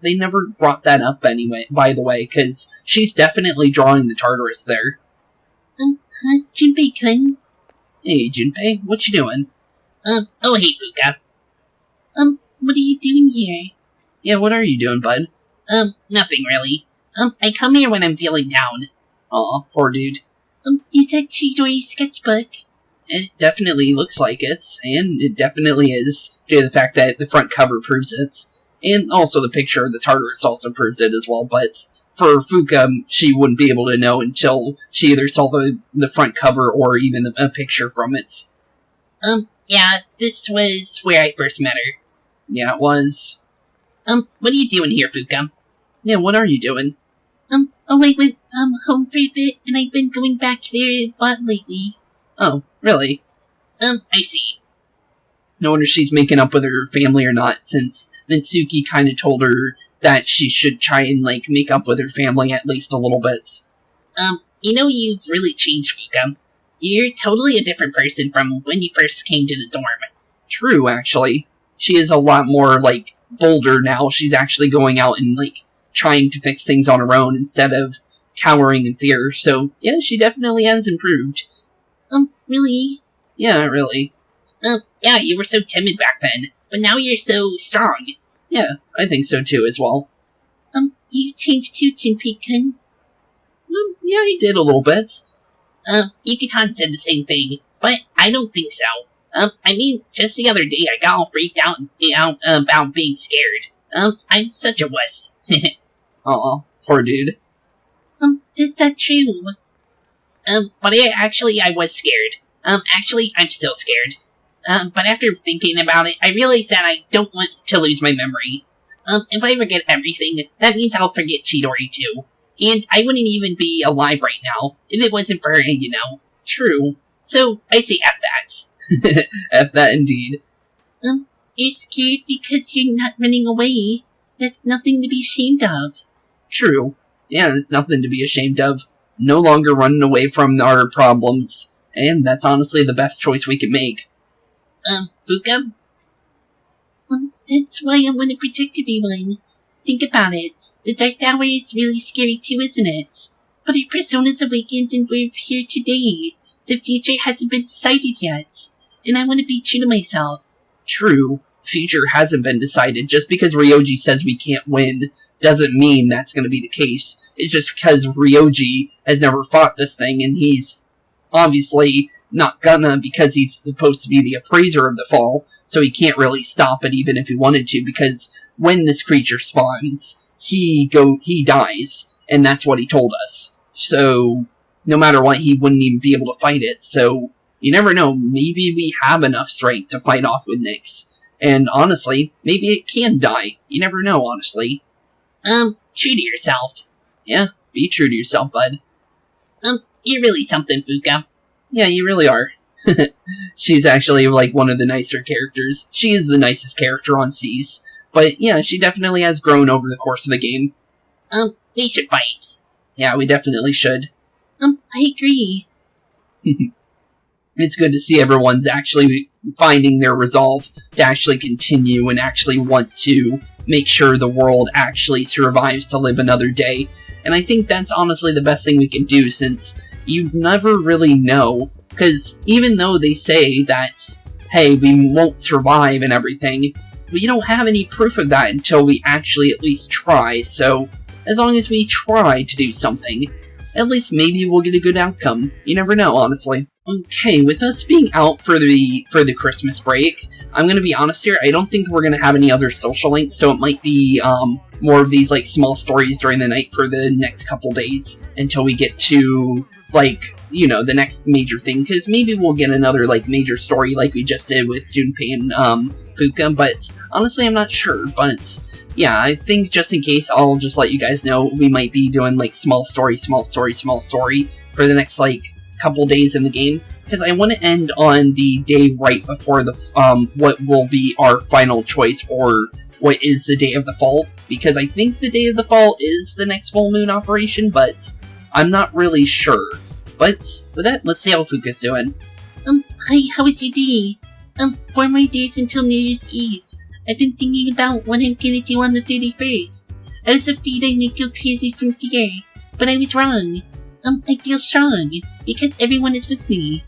they never brought that up anyway, by the way, because she's definitely drawing the Tartarus there. Junpei-kun. Hey, Junpei, what you doing? Oh hey, Fuka. What are you doing here? Yeah, what are you doing, bud? Nothing really. I come here when I'm feeling down. Aw, poor dude. Is that Chidori's sketchbook? It definitely looks like it, and it definitely is, due to the fact that the front cover proves it, and also the picture of the Tartarus also proves it as well, but for Fuka, she wouldn't be able to know until she either saw the front cover or even a picture from it. Yeah, this was where I first met her. Yeah, it was. What are you doing here, Fuka? Yeah, what are you doing? I went, home for a bit, and I've been going back there a lot lately. Oh, really? I see. No wonder she's making up with her family or not, since Natsuki kind of told her that she should try and, like, make up with her family at least a little bit. You've really changed, Fuka. You're totally a different person from when you first came to the dorm. True, actually. She is a lot more, like, bolder now. She's actually going out and, like, trying to fix things on her own instead of cowering in fear. So, yeah, she definitely has improved. Really? Yeah, really. Yeah, you were so timid back then, but now you're so strong. Yeah, I think so too as well. You've changed too, Junpei-kun. Yeah, he did a little bit. Yukitan said the same thing, but I don't think so. Just the other day I got all freaked out about being scared. I'm such a wuss. Aw, poor dude. Is that true? But I was scared. Actually, I'm still scared. But after thinking about it, I realized that I don't want to lose my memory. If I forget everything, that means I'll forget Chidori too. And I wouldn't even be alive right now, if it wasn't for her, True. So, I say F that. F that indeed. You're scared because you're not running away. That's nothing to be ashamed of. True. Yeah, it's nothing to be ashamed of. No longer running away from our problems. And that's honestly the best choice we can make. Fuka? That's why I want to protect everyone. Think about it. The Dark Tower is really scary too, isn't it? But our persona's awakened and we're here today. The future hasn't been decided yet. And I want to be true to myself. True. The future hasn't been decided. Just because Ryoji says we can't win doesn't mean that's going to be the case. It's just because Ryoji has never fought this thing, and he's obviously not gonna, because he's supposed to be the appraiser of the fall, so he can't really stop it even if he wanted to, because when this creature spawns, he dies, and that's what he told us. So, no matter what, he wouldn't even be able to fight it, so you never know, maybe we have enough strength to fight off with Nyx. And honestly, maybe it can die. You never know, honestly. True to yourself. Yeah, be true to yourself, bud. You're really something, Fuka. Yeah, you really are. She's actually, like, one of the nicer characters. She is the nicest character on Seas. But, yeah, she definitely has grown over the course of the game. We should fight. Yeah, we definitely should. I agree. It's good to see everyone's actually finding their resolve to actually continue and actually want to make sure the world actually survives to live another day. And I think that's honestly the best thing we can do, since you never really know. Because even though they say that, hey, we won't survive and everything, we don't have any proof of that until we actually at least try. So as long as we try to do something, at least maybe we'll get a good outcome. You never know, honestly. Okay, with us being out for the Christmas break, I'm gonna be honest here, I don't think we're gonna have any other social links, so it might be more of these like small stories during the night for the next couple days until we get to like, you know, the next major thing, because maybe we'll get another like major story like we just did with Junpei and Fuka, but honestly I'm not sure. But yeah, I think just in case, I'll just let you guys know we might be doing like small story for the next like couple days in the game, because I want to end on the day right before the what will be our final choice, or what is the day of the fall, because I think the day of the fall is the next full moon operation, but I'm not really sure. But with that, let's see how Fuka's doing. Hi, how was your day? 4 more days until New Year's Eve. I've been thinking about what I'm gonna do on the 31st. I was afraid I might go crazy from fear, but I was wrong. I feel strong, because everyone is with me.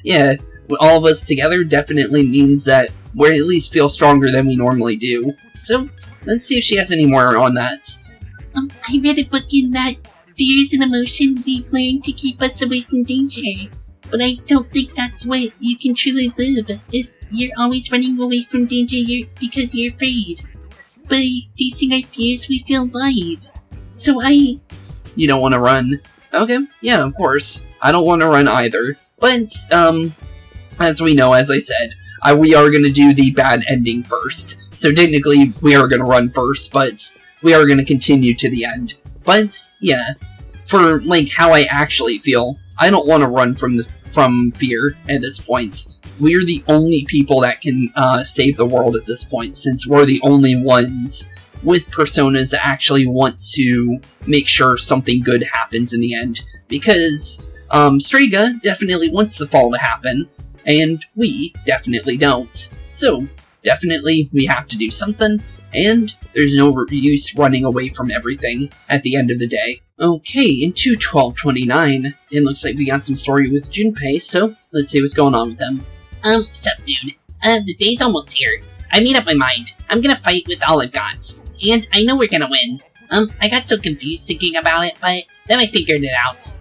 Yeah, all of us together definitely means that we at least feel stronger than we normally do. So, let's see if she has any more on that. I read a book in that fear is an emotion we've learned to keep us away from danger. But I don't think that's what you can truly live if you're always running away from danger because you're afraid. By facing our fears, we feel alive. So You don't want to run? Okay, yeah, of course. I don't want to run either. But, as we know, as I said, we are going to do the bad ending first. So technically, we are going to run first, but we are going to continue to the end. But, yeah, for, like, how I actually feel, I don't want to run from fear at this point. We're the only people that can save the world at this point, since we're the only ones with personas that actually want to make sure something good happens in the end. Because Strega definitely wants the fall to happen, and we definitely don't. So, definitely we have to do something, and there's no use running away from everything at the end of the day. Okay, into 1229, it looks like we got some story with Junpei, so let's see what's going on with them. Sup, dude. The day's almost here. I made up my mind. I'm gonna fight with all I've got. And I know we're gonna win. I got so confused thinking about it, but then I figured it out.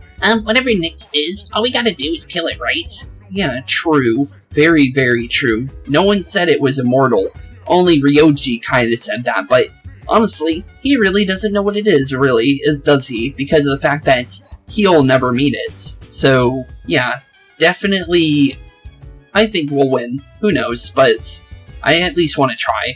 Whatever Nyx is, all we gotta do is kill it, right? Yeah, true. Very, very true. No one said it was immortal. Only Ryoji kinda said that, but honestly, he really doesn't know what it is, really, does he? Because of the fact that he'll never meet it. So, yeah, definitely, I think we'll win. Who knows, but I at least want to try.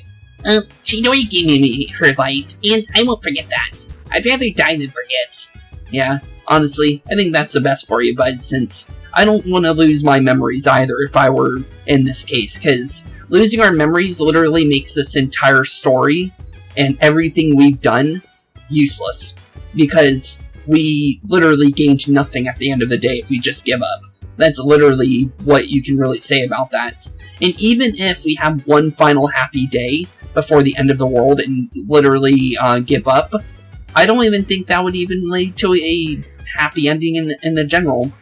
Chidori gave me her life, and I won't forget that. I'd rather die than forget. Yeah, honestly, I think that's the best for you, bud, since I don't want to lose my memories either if I were in this case, because losing our memories literally makes this entire story and everything we've done useless, because we literally gained nothing at the end of the day if we just give up. That's literally what you can really say about that. And even if we have one final happy day before the end of the world and literally give up, I don't even think that would even lead to a happy ending in the general,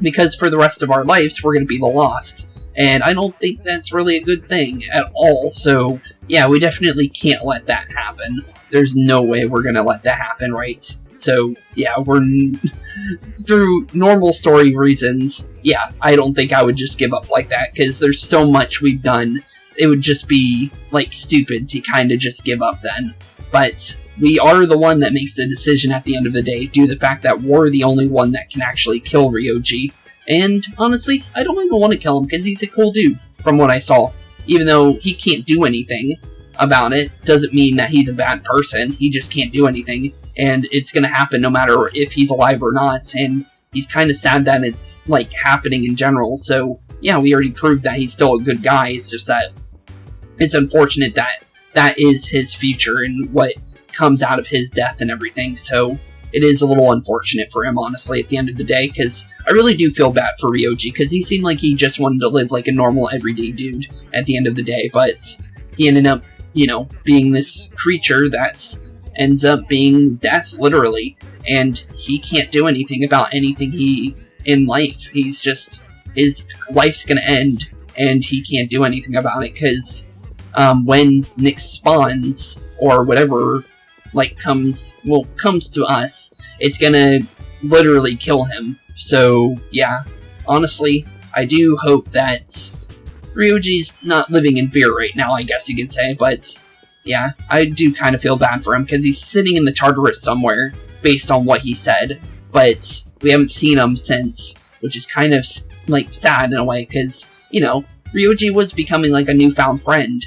because for the rest of our lives we're going to be the lost, and I don't think that's really a good thing at all. So yeah, we definitely can't let that happen. There's no way we're going to let that happen, right? So yeah, we're through normal story reasons, yeah, I don't think I would just give up like that, because there's so much we've done. It would just be like stupid to kind of just give up then. But we are the one that makes the decision at the end of the day, due to the fact that we're the only one that can actually kill Ryoji. And honestly, I don't even want to kill him, because he's a cool dude, from what I saw. Even though he can't do anything about it, doesn't mean that he's a bad person. He just can't do anything, and it's gonna happen no matter if he's alive or not, and he's kind of sad that it's, like, happening in general. So yeah, we already proved that he's still a good guy. It's just that it's unfortunate that that is his future and what comes out of his death and everything. So it is a little unfortunate for him, honestly, at the end of the day, because I really do feel bad for Ryoji, because he seemed like he just wanted to live like a normal, everyday dude at the end of the day, but he ended up, being this creature that ends up being death, literally, and he can't do anything about anything in life. He's just, his life's gonna end, and he can't do anything about it, because when Nick spawns, or whatever, comes to us, it's gonna literally kill him. So, yeah, honestly, I do hope that Ryoji's not living in fear right now, I guess you could say, but yeah, I do kind of feel bad for him, because he's sitting in the Tartarus somewhere, based on what he said, but we haven't seen him since, which is kind of, sad in a way, because, Ryoji was becoming, a newfound friend,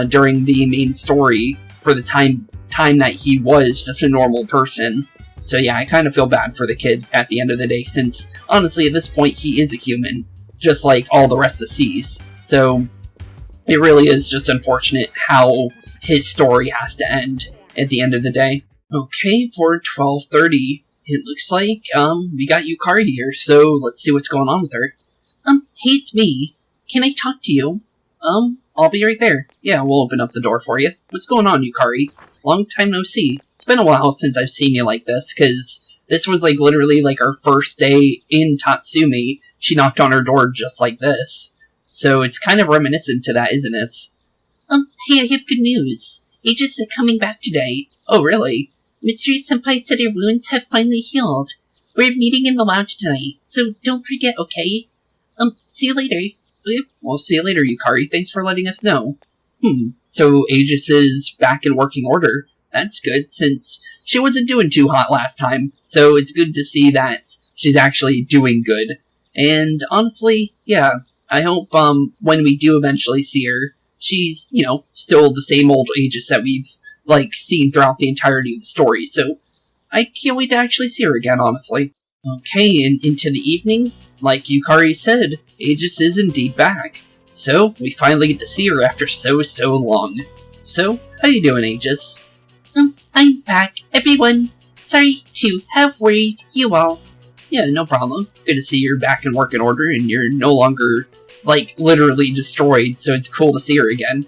during the main story, for the time that he was just a normal person. So yeah, I kind of feel bad for the kid at the end of the day, since, honestly, at this point, he is a human, just like all the rest of C's. So, it really is just unfortunate how his story has to end at the end of the day. Okay, for 12:30, it looks like, we got Yukari here, so let's see what's going on with her. Hey, it's me. Can I talk to you? I'll be right there. Yeah, we'll open up the door for you. What's going on, Yukari? Long time no see. It's been a while since I've seen you like this, because this was, literally, our first day in Tatsumi. She knocked on her door just like this. So it's kind of reminiscent to that, isn't it? Hey, I have good news. Aegis is coming back today. Oh, really? Mitsuri-senpai said her wounds have finally healed. We're meeting in the lounge tonight, so don't forget, okay? See you later. Okay, we'll see you later, Yukari. Thanks for letting us know. So Aegis is back in working order. That's good, since she wasn't doing too hot last time, so it's good to see that she's actually doing good. And honestly, yeah, I hope, when we do eventually see her, she's, still the same old Aegis that we've, seen throughout the entirety of the story, so I can't wait to actually see her again, honestly. Okay, and into the evening, like Yukari said, Aegis is indeed back. So, we finally get to see her after so long. So, how you doing, Aegis? I'm back, everyone. Sorry to have worried you all. Yeah, no problem. Good to see you're back in working order and you're no longer, literally destroyed, so it's cool to see her again.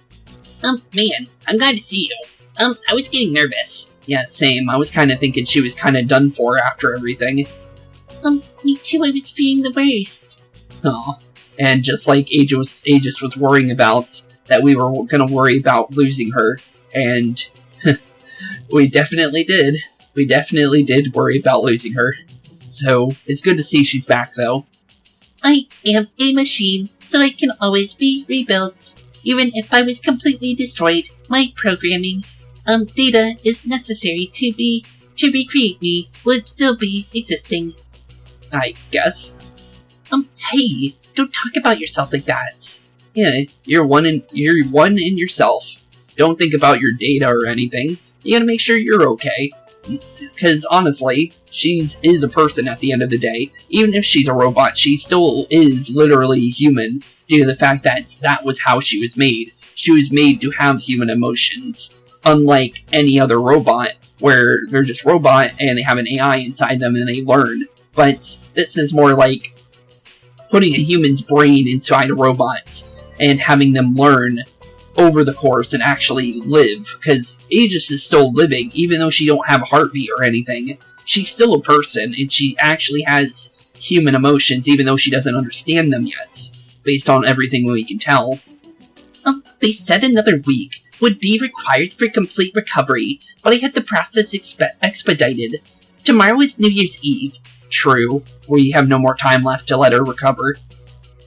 Man, I'm glad to see you. I was getting nervous. Yeah, same. I was kind of thinking she was kind of done for after everything. Me too, I was fearing the worst. Oh, and just like Aegis was worrying about, that we were gonna worry about losing her, and we definitely did. We definitely did worry about losing her. So, it's good to see she's back, though. I am a machine, so I can always be rebuilt. Even if I was completely destroyed, my programming, data is necessary to recreate me would still be existing. I guess. Hey, don't talk about yourself like that. Yeah, you're one in yourself. Don't think about your data or anything. You gotta make sure you're okay. Because honestly, she is a person at the end of the day. Even if she's a robot, she still is literally human due to the fact that that was how she was made. She was made to have human emotions, unlike any other robot, where they're just robot and they have an AI inside them and they learn. But this is more like putting a human's brain inside a robot and having them learn over the course and actually live, because Aegis is still living, even though she don't have a heartbeat or anything. She's still a person, and she actually has human emotions, even though she doesn't understand them yet, based on everything we can tell. They said another week would be required for complete recovery, but I had the process expedited. Tomorrow is New Year's Eve. True. We have no more time left to let her recover.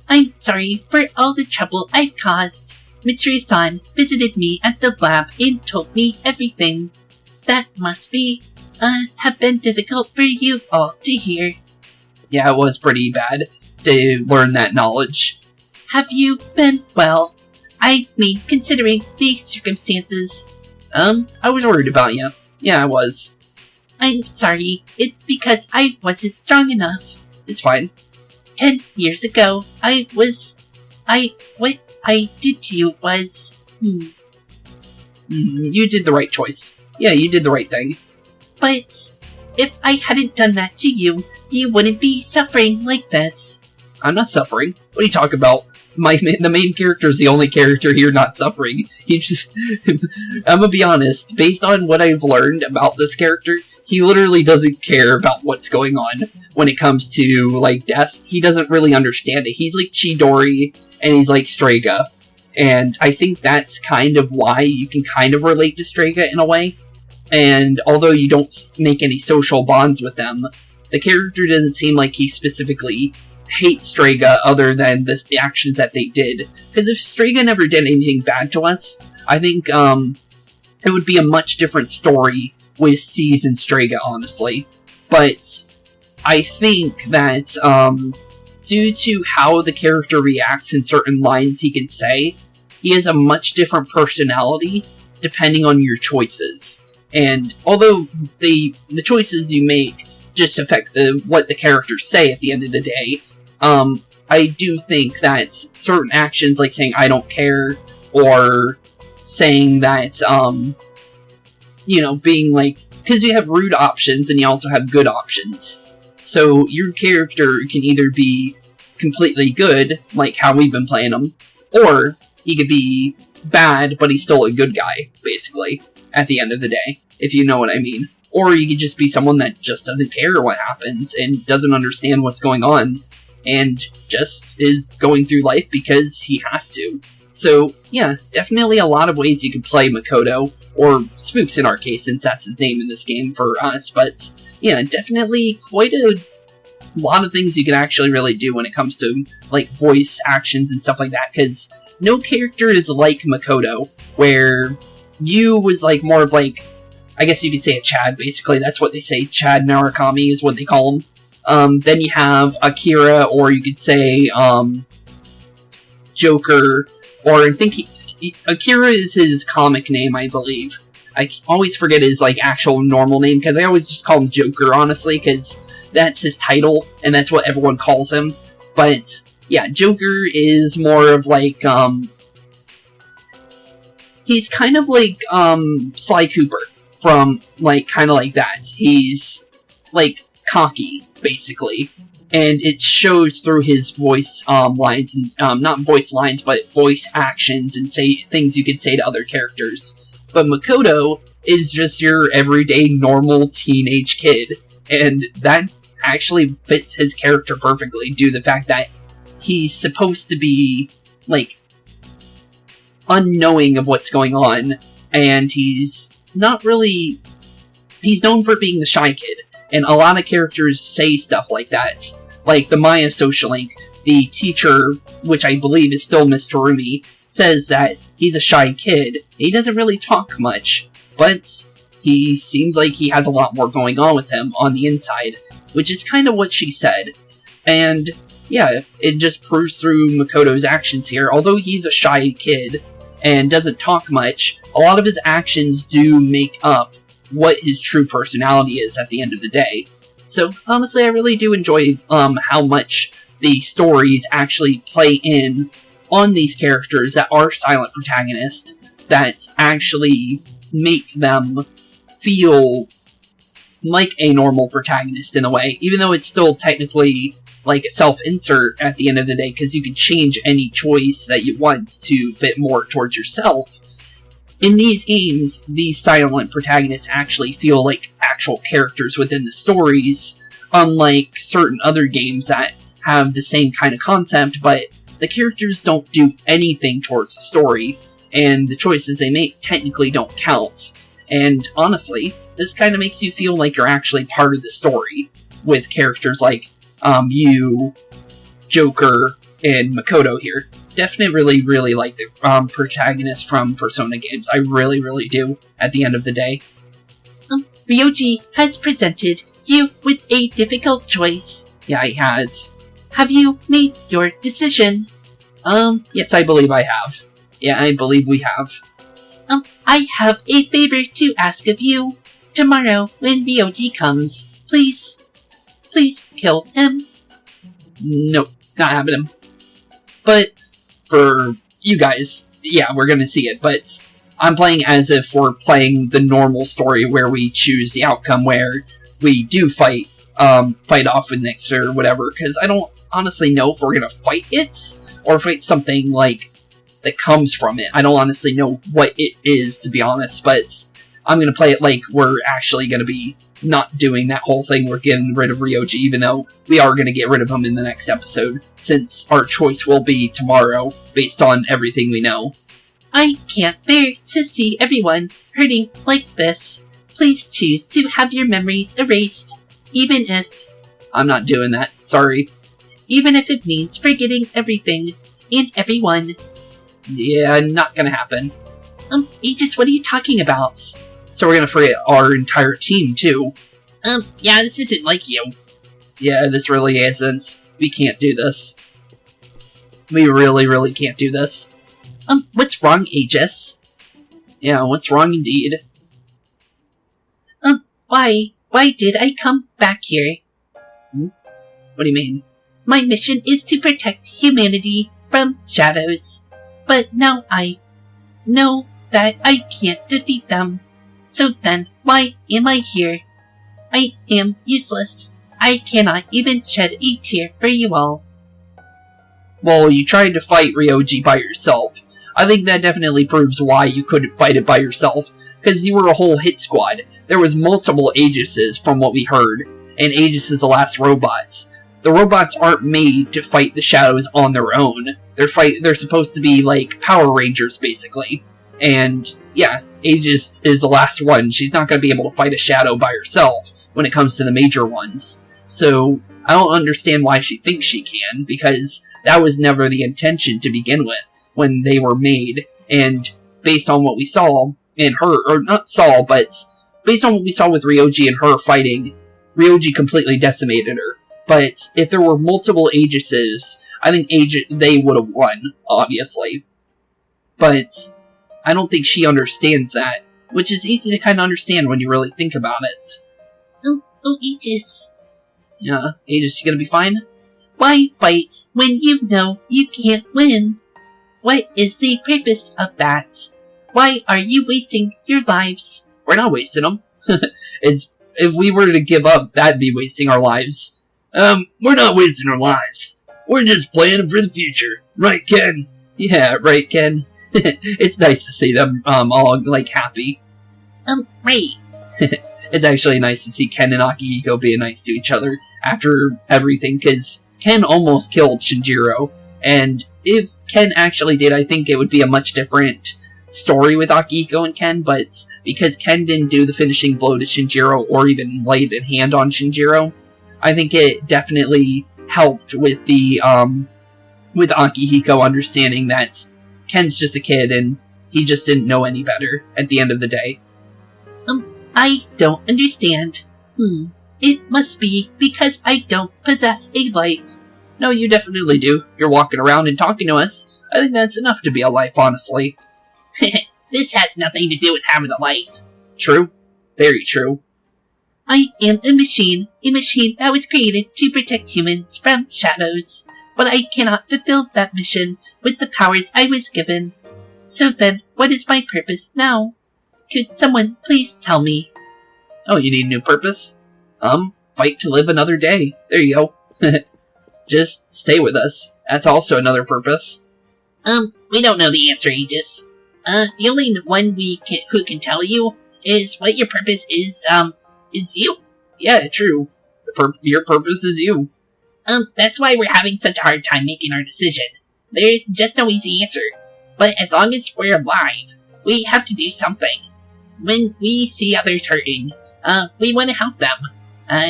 I'm sorry for all the trouble I've caused. Mitsuri-san visited me at the lab and told me everything. That must have been difficult for you all to hear. Yeah, it was pretty bad to learn that knowledge. Have you been well? I mean, considering the circumstances. I was worried about you. Yeah, I was. I'm sorry. It's because I wasn't strong enough. It's fine. 10 years ago, what I did to you was, You did the right choice. Yeah, you did the right thing. But if I hadn't done that to you, you wouldn't be suffering like this. I'm not suffering. What are you talking about? The main character is the only character here not suffering. He just... I'm gonna be honest, based on what I've learned about this character, he literally doesn't care about what's going on when it comes to, like, death. He doesn't really understand it. He's like Chidori, and he's like Strega. And I think that's kind of why you can kind of relate to Strega in a way. And although you don't make any social bonds with them, the character doesn't seem like he specifically hates Strega other than the actions that they did. Because if Strega never did anything bad to us, I think it would be a much different story with C's and Strega, honestly. But I think that due to how the character reacts in certain lines he can say, he has a much different personality depending on your choices. And although the choices you make just affect what the characters say at the end of the day, I do think that certain actions, like saying I don't care, or saying that, you know, being like, because you have rude options and you also have good options. So your character can either be completely good, like how we've been playing him, or he could be bad, but he's still a good guy, basically, at the end of the day, if you know what I mean. Or you could just be someone that just doesn't care what happens and doesn't understand what's going on and just is going through life because he has to. So, yeah, definitely a lot of ways you could play Makoto, or Spooks in our case, since that's his name in this game for us, but yeah, definitely quite a lot of things you can actually really do when it comes to, like, voice actions and stuff like that, because no character is like Makoto, where you was, like, more of, like, I guess you could say a Chad, basically. That's what they say. Chad Narakami is what they call him. Then you have Akira, or you could say, Joker, or I think Akira is his comic name, I believe. I always forget his, like, actual normal name, because I always just call him Joker, honestly, because that's his title, and that's what everyone calls him. But, yeah, Joker is more of, like, he's kind of like, Sly Cooper. From, like, kind of like that. He's, like, cocky, basically. And it shows through his voice lines, and, not voice lines, but voice actions, and say things you could say to other characters. But Makoto is just your everyday, normal teenage kid. And that actually fits his character perfectly, due to the fact that he's supposed to be, like, unknowing of what's going on, and he's not really... He's known for being the shy kid, and a lot of characters say stuff like that. Like the Maya Social Link, the teacher, which I believe is still Miss Terumi, says that he's a shy kid. He doesn't really talk much, but he seems like he has a lot more going on with him on the inside, which is kind of what she said. And yeah, it just proves through Makoto's actions here. Although he's a shy kid and doesn't talk much, a lot of his actions do make up what his true personality is at the end of the day. So, honestly, I really do enjoy how much the stories actually play in on these characters that are silent protagonists, that actually make them feel like a normal protagonist in a way, even though it's still technically like a self-insert at the end of the day, because you can change any choice that you want to fit more towards yourself. In these games, these silent protagonists actually feel like actual characters within the stories, unlike certain other games that have the same kind of concept, but the characters don't do anything towards the story, and the choices they make technically don't count. And honestly, this kind of makes you feel like you're actually part of the story, with characters like you, Joker, and Makoto here. Definitely really like the protagonist from Persona games. I really, really do, at the end of the day. Ryoji has presented you with a difficult choice. Yeah, he has. Have you made your decision? Yes, I believe I have. Yeah, I believe we have. I have a favor to ask of you. Tomorrow, when Ryoji comes, please kill him. Nope, not having him. But for you guys, yeah, we're gonna see it, but I'm playing as if we're playing the normal story where we choose the outcome where we do fight off with Nyx or whatever, because I don't honestly know if we're gonna fight it, or fight something, like, that comes from it. I don't honestly know what it is, to be honest, but I'm gonna play it like we're actually gonna be not doing that whole thing. We're getting rid of Ryoji, even though we are gonna get rid of him in the next episode, since our choice will be tomorrow, based on everything we know. I can't bear to see everyone hurting like this. Please choose to have your memories erased, even if... I'm not doing that, sorry. Even if it means forgetting everything and everyone. Yeah, not gonna happen. Aegis, what are you talking about? So we're gonna forget our entire team, too. Yeah, this isn't like you. Yeah, this really isn't. We can't do this. We really, really can't do this. What's wrong, Aegis? Yeah, what's wrong indeed? Why did I come back here? What do you mean? My mission is to protect humanity from shadows. But now I know that I can't defeat them. So then, why am I here? I am useless. I cannot even shed a tear for you all. Well, you tried to fight Ryoji by yourself. I think that definitely proves why you couldn't fight it by yourself, because you were a whole hit squad. There was multiple Aegises from what we heard, and Aegis is the last robots. The robots aren't made to fight the shadows on their own. They're supposed to be like Power Rangers, basically. And yeah, Aegis is the last one. She's not going to be able to fight a shadow by herself when it comes to the major ones. So I don't understand why she thinks she can, because that was never the intention to begin with when they were made. And based on what we saw in her, or not saw, but based on what we saw with Ryoji and her fighting, Ryoji completely decimated her. But if there were multiple Aegises, I think they would have won, obviously. But I don't think she understands that, which is easy to kind of understand when you really think about it. Oh, Aegis. Yeah, Aegis, you gonna be fine? Why fight when you know you can't win? What is the purpose of that? Why are you wasting your lives? We're not wasting them. If we were to give up, that'd be wasting our lives. We're not wasting our lives. We're just planning for the future. Right, Ken? Yeah, right, Ken? It's nice to see them, all, like, happy. Right. It's actually nice to see Ken and Akihiko being nice to each other after everything, because Ken almost killed Shinjiro, and if Ken actually did, I think it would be a much different story with Akihiko and Ken, but because Ken didn't do the finishing blow to Shinjiro or even laid a hand on Shinjiro, I think it definitely helped with the, with Akihiko understanding that Ken's just a kid and he just didn't know any better at the end of the day. I don't understand. It must be because I don't possess a life. No, you definitely do. You're walking around and talking to us. I think that's enough to be a life, honestly. This has nothing to do with having a life. True. Very true. I am a machine that was created to protect humans from shadows, but I cannot fulfill that mission with the powers I was given. So then, what is my purpose now? Could someone please tell me? Oh, you need a new purpose? Fight to live another day. There you go. Just stay with us. That's also another purpose. We don't know the answer, Aegis. The only one who can tell you is what your purpose is you. Yeah, true. Your purpose is you. That's why we're having such a hard time making our decision. There is just no easy answer. But as long as we're alive, we have to do something. When we see others hurting, we want to help them.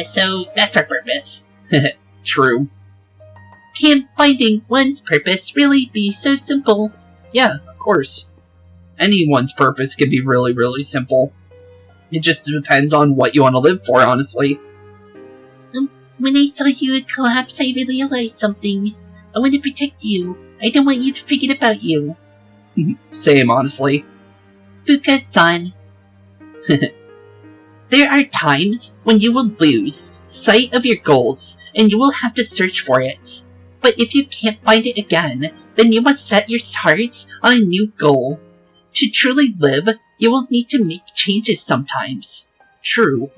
So that's our purpose. True. Can finding one's purpose really be so simple? Yeah, of course. Anyone's purpose could be really, really simple. It just depends on what you want to live for, honestly. When I saw you collapse, I realized something. I want to protect you. I don't want you to forget about you. Same, honestly. Fuka-san. There are times when you will lose sight of your goals, and you will have to search for it. But if you can't find it again, then you must set your heart on a new goal. To truly live, you will need to make changes sometimes. True.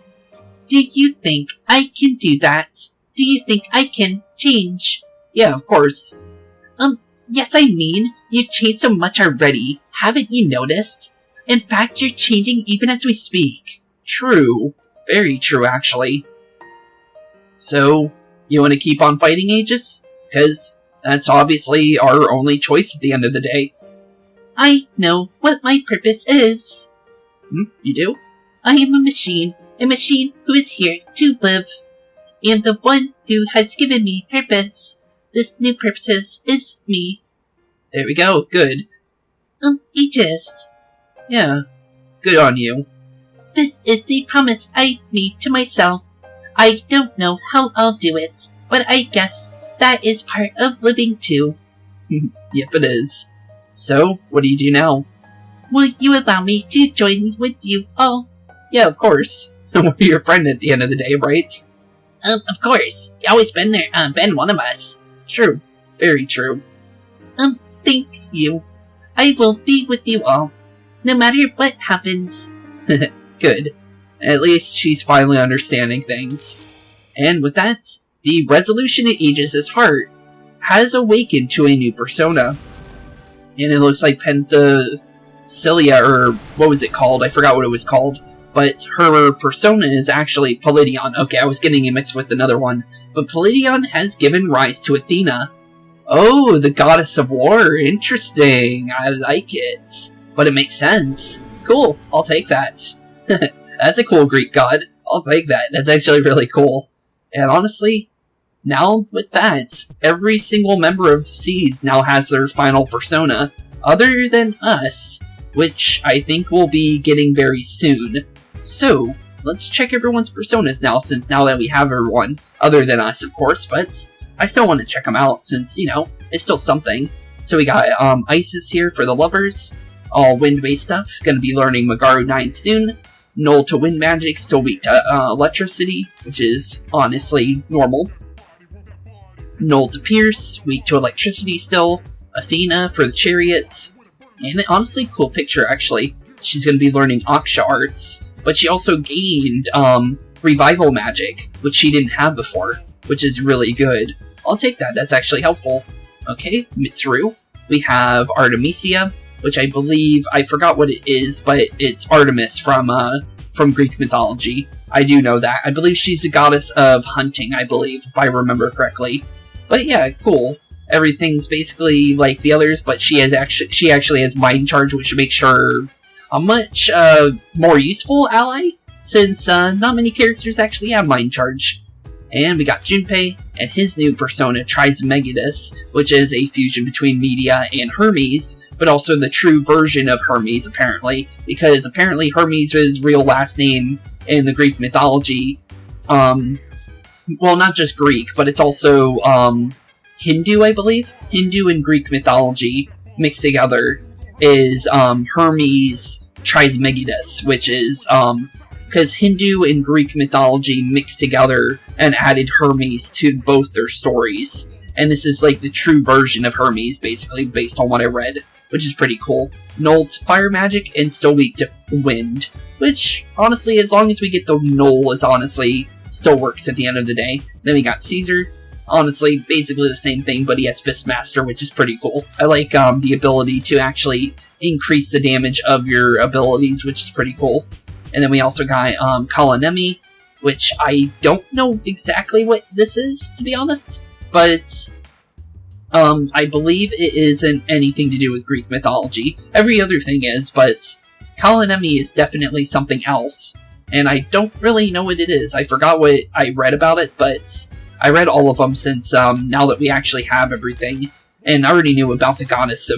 Do you think I can do that? Do you think I can change? Yeah, of course. Yes, I mean, you've changed so much already. Haven't you noticed? In fact, you're changing even as we speak. True. Very true, actually. So, you want to keep on fighting, Aegis? Because that's obviously our only choice at the end of the day. I know what my purpose is. You do? I am a machine who is here to live. And the one who has given me purpose. This new purpose is me. There we go, good. Aegis. Yeah, good on you. This is the promise I made to myself. I don't know how I'll do it, but I guess that is part of living too. Yep, it is. So, what do you do now? Will you allow me to join with you all? Yeah, of course. We're your friend at the end of the day, right? Of course. You always been there, been one of us. True. Very true. Thank you. I will be with you all, no matter what happens. Good. At least she's finally understanding things. And with that, the resolution in Aegis' heart has awakened to a new persona. And it looks like Penthesilea, or what was it called? I forgot what it was called. But her persona is actually Palladion. Okay, I was getting it mixed with another one. But Palladion has given rise to Athena. Oh, the goddess of war. Interesting. I like it. But it makes sense. Cool. I'll take that. That's a cool Greek god. I'll take that. That's actually really cool. And honestly, now with that, every single member of SEAS now has their final persona, other than us, which I think we'll be getting very soon. So, let's check everyone's personas now, since now that we have everyone, other than us, of course, but I still want to check them out, since, you know, it's still something. So we got, Isis here for the lovers, all wind-based stuff, gonna be learning Magaru 9 soon, Null to wind magic, still weak to, electricity, which is, honestly, normal. Null to pierce, weak to electricity still, Athena for the chariots, and honestly, cool picture, actually. She's gonna be learning Aksha arts, but she also gained, revival magic, which she didn't have before, which is really good. I'll take that, that's actually helpful. Okay, Mitsuru. We have Artemisia, which I believe, I forgot what it is, but it's Artemis from Greek mythology. I do know that. I believe she's the goddess of hunting, I believe, if I remember correctly. But yeah, cool. Everything's basically like the others, but she actually has mind charge, which makes her a much more useful ally, since not many characters actually have mind charge. And we got Junpei and his new persona, Trismegistus, which is a fusion between Medea and Hermes, but also the true version of Hermes, apparently, because apparently Hermes' real last name in the Greek mythology, well, not just Greek, but it's also Hindu, I believe. Hindu and Greek mythology mixed together is Hermes Trismegistus, which is because Hindu and Greek mythology mixed together and added Hermes to both their stories. And this is like the true version of Hermes, basically, based on what I read, which is pretty cool. Null to fire magic and still weak to wind, which, honestly, as long as we get the Null, is honestly still works at the end of the day. Then we got Caesar. Honestly, basically the same thing, but he has Fistmaster, which is pretty cool. I like the ability to actually increase the damage of your abilities, which is pretty cool. And then we also got Kalanemi, which I don't know exactly what this is, to be honest. But I believe it isn't anything to do with Greek mythology. Every other thing is, but Kalanemi is definitely something else. And I don't really know what it is. I forgot what I read about it, but I read all of them since now that we actually have everything. And I already knew about the goddess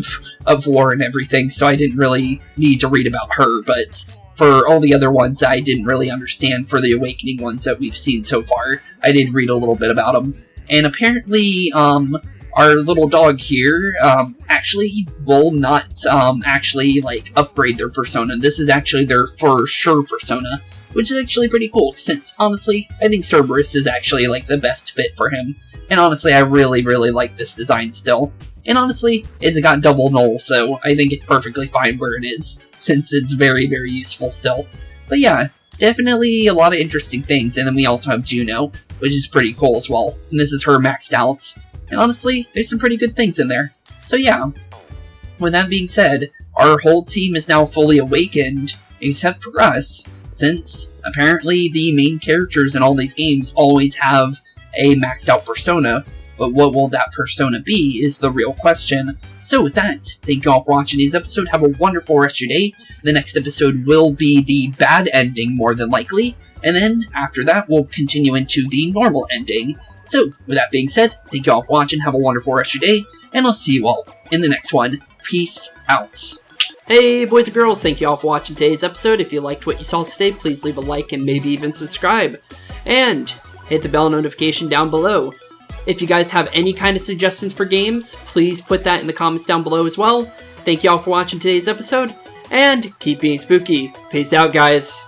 of war and everything, so I didn't really need to read about her, but for all the other ones I didn't really understand, for the Awakening ones that we've seen so far, I did read a little bit about them. And apparently, our little dog here, actually will not, actually, like, upgrade their persona. This is actually their for sure persona, which is actually pretty cool, since, honestly, I think Cerberus is actually, like, the best fit for him. And honestly, I really, really like this design still. And honestly, it's got double null, so I think it's perfectly fine where it is, since it's very, very useful still. But yeah, definitely a lot of interesting things. And then we also have Juno, which is pretty cool as well. And this is her maxed out. And honestly, there's some pretty good things in there. So yeah. With that being said, our whole team is now fully awakened, except for us, since apparently the main characters in all these games always have a maxed out persona. But what will that persona be is the real question. So with that, thank you all for watching today's episode. Have a wonderful rest of your day. The next episode will be the bad ending, more than likely. And then, after that, we'll continue into the normal ending. So, with that being said, thank you all for watching. Have a wonderful rest of your day. And I'll see you all in the next one. Peace out. Hey boys and girls, thank you all for watching today's episode. If you liked what you saw today, please leave a like and maybe even subscribe. And hit the bell notification down below. If you guys have any kind of suggestions for games, please put that in the comments down below as well. Thank you all for watching today's episode, and keep being spooky. Peace out, guys.